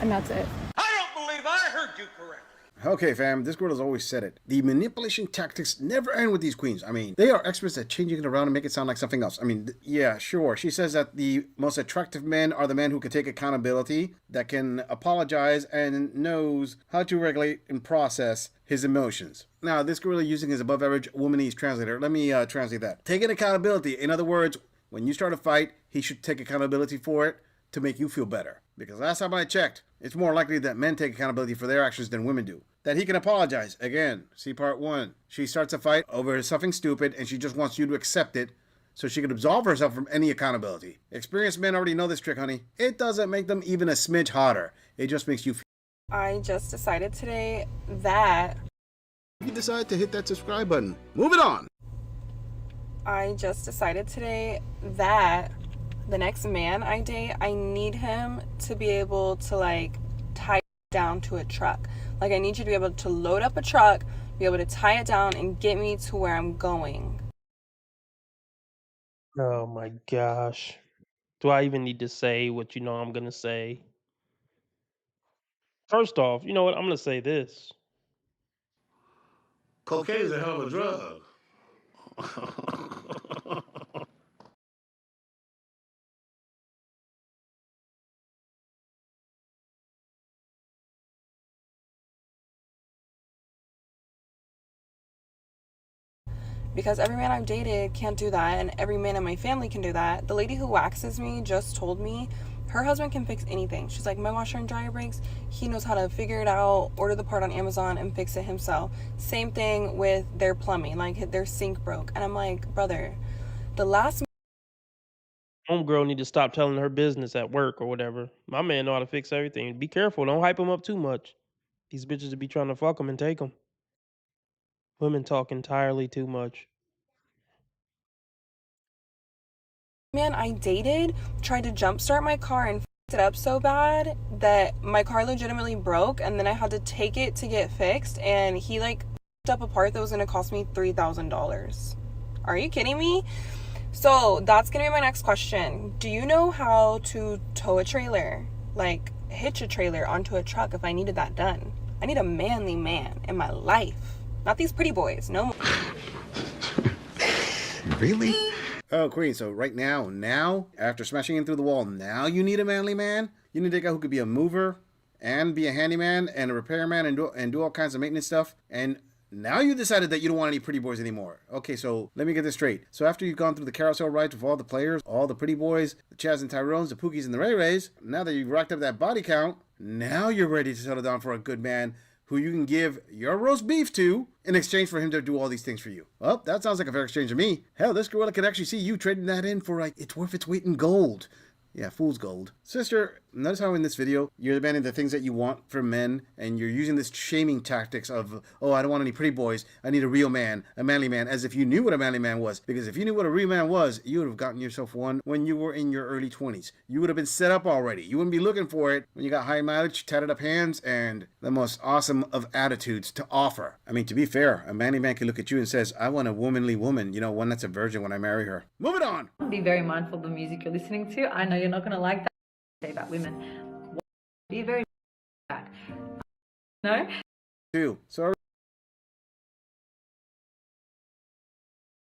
And that's it. I don't believe I heard you correctly. Okay, fam, this girl has always said it. The manipulation tactics never end with these queens. I mean, they are experts at changing it around and make it sound like something else. I mean, yeah, sure. She says that the most attractive men are the men who can take accountability, that can apologize, and knows how to regulate and process his emotions. Now, this girl is using his above average womanese translator. Let me translate that. Taking accountability. In other words, when you start a fight, he should take accountability for it to make you feel better. Because last time I checked, it's more likely that men take accountability for their actions than women do. That he can apologize. Again, see part 1. She starts a fight over something stupid and she just wants you to accept it so she can absolve herself from any accountability. Experienced men already know this trick, honey. It doesn't make them even a smidge hotter. It just makes you feel. I just decided today that You decide to hit that subscribe button. Move it on. I just decided today that the next man I date, I need him to be able to like tie down to a truck. Like I need you to be able to load up a truck, be able to tie it down and get me to where I'm going. Oh my gosh. Do I even need to say what you know I'm gonna say? First off, you know what? I'm gonna say this. Cocaine is a hell of a drug. Because every man I've dated can't do that, and every man in my family can do that. The lady who waxes me just told me her husband can fix anything. She's like, my washer and dryer breaks, he knows how to figure it out, order the part on Amazon and fix it himself. Same thing with their plumbing, like their sink broke. And I'm like, brother, the last Homegirl need to stop telling her business at work or whatever. My man know how to fix everything. Be careful. Don't hype him up too much. These bitches would be trying to fuck him and take him. Women talk entirely too much. man I dated tried to jumpstart my car and it up so bad that my car legitimately broke, and then I had to take it to get fixed, and he like up a part that was going to cost me $3,000. Are you kidding me? So that's gonna be my next question. Do you know how to tow a trailer, like hitch a trailer onto a truck if I needed that done? I need a manly man in my life, not these pretty boys. No more. Really? Oh, Queen, so right now, after smashing in through the wall, now you need a manly man? You need a guy who could be a mover and be a handyman and a repairman and do all kinds of maintenance stuff. And now you decided that you don't want any pretty boys anymore. Okay, so let me get this straight. So after you've gone through the carousel rides with all the players, all the pretty boys, the Chaz and Tyrones, the Pookies and the Ray Rays, now that you've racked up that body count, now you're ready to settle down for a good man who you can give your roast beef to in exchange for him to do all these things for you. Well, that sounds like a fair exchange to me. Hell, this gorilla could actually see you trading that in for, like, it's worth its weight in gold. Yeah, fool's gold. Sister, notice how in this video, you're demanding the things that you want from men, and you're using this shaming tactics of, oh, I don't want any pretty boys, I need a real man, a manly man, as if you knew what a manly man was. Because if you knew what a real man was, you would have gotten yourself one when you were in your early 20s. You would have been set up already. You wouldn't be looking for it when you got high mileage, tatted up hands, and the most awesome of attitudes to offer. I mean, to be fair, a manly man can look at you and says, I want a womanly woman, you know, one that's a virgin when I marry her. Move it on! Be very mindful of the music you're listening to. I know you're not going to like that about women. Be very that. No? Two. So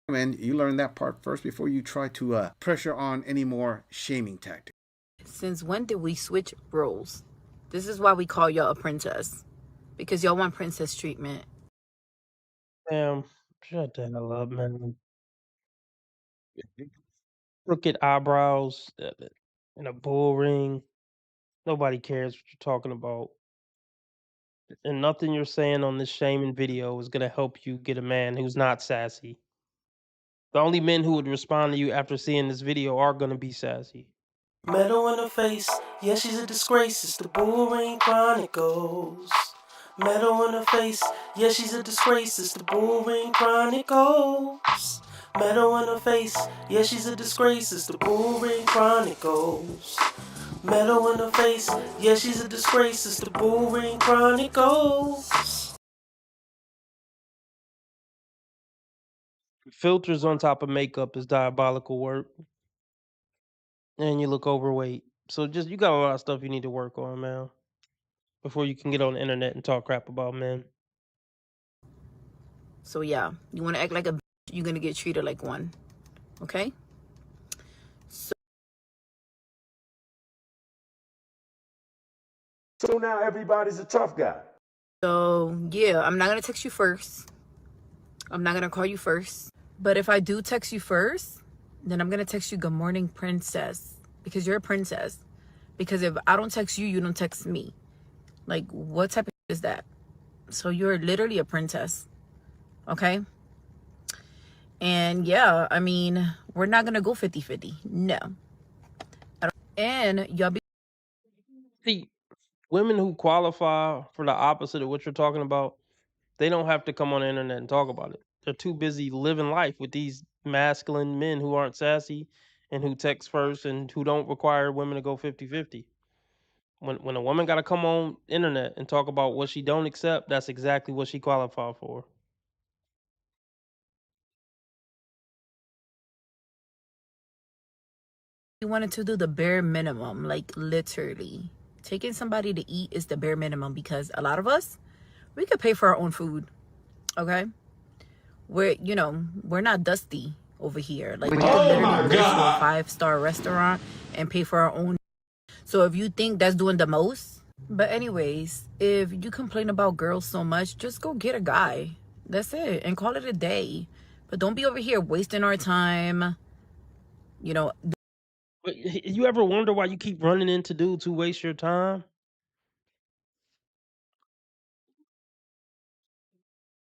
and you learn that part first before you try to pressure on any more shaming tactics. Since when did we switch roles? This is why we call y'all a princess. Because y'all want princess treatment. Damn, shut the hell up, man. Crooked eyebrows and a bull ring. Nobody cares what you're talking about. And nothing you're saying on this shaming video is gonna help you get a man who's not sassy. The only men who would respond to you after seeing this video are gonna be sassy. Metal in her face, yeah, she's a disgrace. It's the Bull Ring Chronicles. Metal in her face, yeah, she's a disgrace. It's the Bull Ring Chronicles. Metal in her face, yeah, she's a disgrace. It's the Bull Ring Chronicles. Metal in her face, yeah, she's a disgrace. It's the Bull Ring Chronicles. Filters on top of makeup is diabolical work. And you look overweight. So just you got a lot of stuff you need to work on, man. Before you can get on the internet and talk crap about men. So yeah, you want to act like a bitch, you're going to get treated like one. Okay? So now everybody's a tough guy. So yeah, I'm not going to text you first. I'm not going to call you first. But if I do text you first, then I'm going to text you good morning, princess. Because you're a princess. Because if I don't text you, you don't text me. Like, what type of is that? So you're literally a princess. Okay? And yeah, I mean, we're not going to go 50-50. No. And y'all be... See, women who qualify for the opposite of what you're talking about, they don't have to come on the internet and talk about it. They're too busy living life with these masculine men who aren't sassy and who text first and who don't require women to go 50-50. When a woman got to come on internet and talk about what she don't accept, that's exactly what she qualified for. You wanted to do the bare minimum, like literally. Taking somebody to eat is the bare minimum because a lot of us, we could pay for our own food. Okay? We're not dusty over here. Like we could literally go to a 5-star restaurant and pay for our own. So if you think that's doing the most, but anyways, if you complain about girls so much, just go get a guy. That's it. And call it a day. But don't be over here wasting our time. You know. But you ever wonder why you keep running into dudes who waste your time?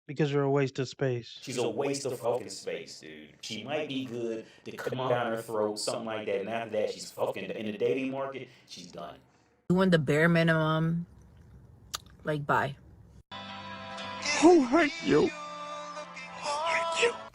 Because you're a waste of space. She's a waste of fucking space, dude. She might be good to come down her throat, something like that, and after that, she's fucking in the dating market. She's done. Doing the bare minimum, like bye. Who hurt you?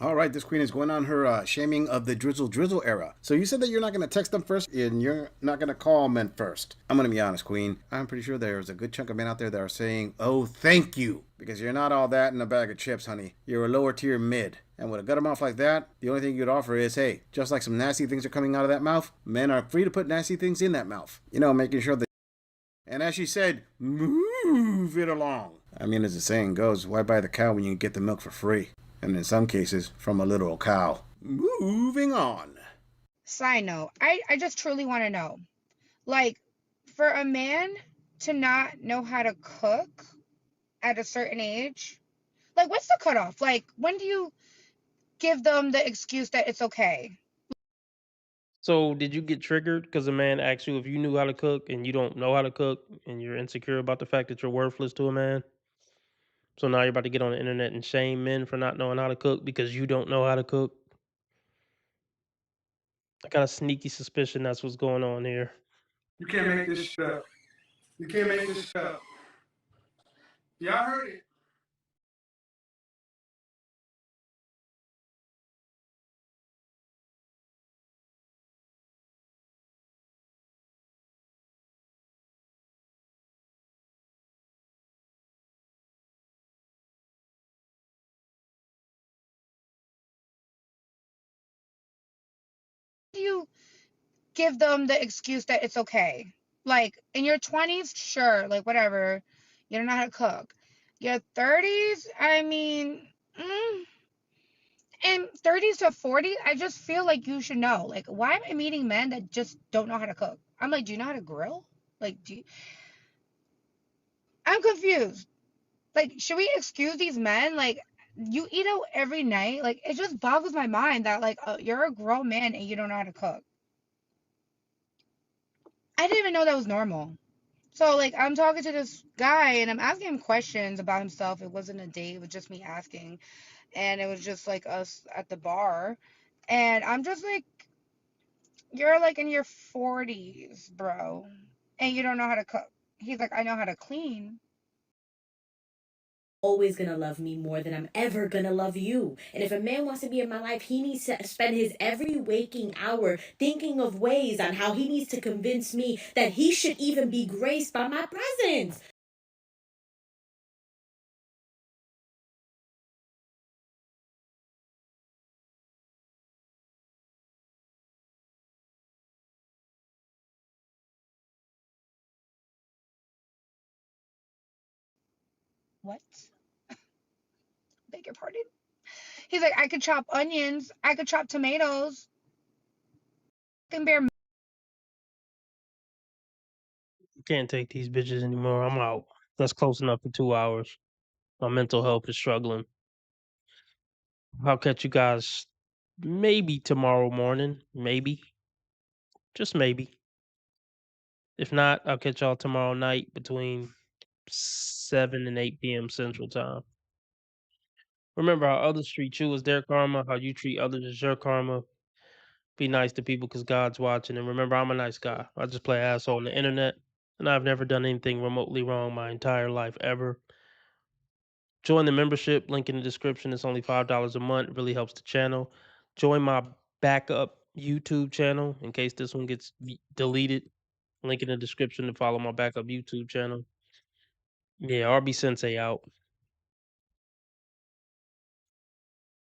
All right, this queen is going on her shaming of the drizzle era. So you said that you're not going to text them first and you're not going to call men first. I'm going to be honest, queen. I'm pretty sure there's a good chunk of men out there that are saying, oh, thank you. Because you're not all that in a bag of chips, honey. You're a lower tier mid. And with a gut mouth like that, the only thing you'd offer is, hey, just like some nasty things are coming out of that mouth, men are free to put nasty things in that mouth. You know, making sure that... And as she said, move it along. I mean, as the saying goes, why buy the cow when you can get the milk for free? And in some cases, from a literal cow. Moving on. Side note, I just truly want to know, like, for a man to not know how to cook at a certain age, like, what's the cutoff? Like, when do you give them the excuse that it's okay? So did you get triggered because a man asked you if you knew how to cook and you don't know how to cook and you're insecure about the fact that you're worthless to a man? So now you're about to get on the internet and shame men for not knowing how to cook because you don't know how to cook? I got a sneaky suspicion that's what's going on here. You can't make this shit up. You can't make this shit up. Y'all heard it. Do you give them the excuse that it's okay? Like, in your 20s, sure, like, whatever. You don't know how to cook. Your 30s, I mean, and 30s to 40s, I just feel like you should know. Like, why am I meeting men that just don't know how to cook? I'm like, do you know how to grill? Like, I'm confused. Like, should we excuse these men? Like, you eat out every night. Like, it just boggles my mind that, like, you're a grown man and you don't know how to cook. I didn't even know that was normal. So, like, I'm talking to this guy and I'm asking him questions about himself. It wasn't a date, it was just me asking. And it was just like us at the bar. And I'm just like, you're like in your 40s, bro, and you don't know how to cook. He's like, I know how to clean. Always gonna love me more than I'm ever gonna love you. And if a man wants to be in my life, he needs to spend his every waking hour thinking of ways on how he needs to convince me that he should even be graced by my presence. What? Beg your pardon? He's like, I could chop onions, I could chop tomatoes. Can bear. Can't take these bitches anymore. I'm out. That's close enough for 2 hours. My mental health is struggling. I'll catch you guys maybe tomorrow morning. Maybe. Just maybe. If not, I'll catch y'all tomorrow night between 7 and 8 p.m. Central Time. Remember, how others treat you is their karma. How you treat others is your karma. Be nice to people because God's watching. And remember, I'm a nice guy. I just play asshole on the internet. And I've never done anything remotely wrong my entire life, ever. Join the membership. Link in the description. It's only $5 a month. It really helps the channel. Join my backup YouTube channel in case this one gets deleted. Link in the description to follow my backup YouTube channel. Yeah, RB Sensei out.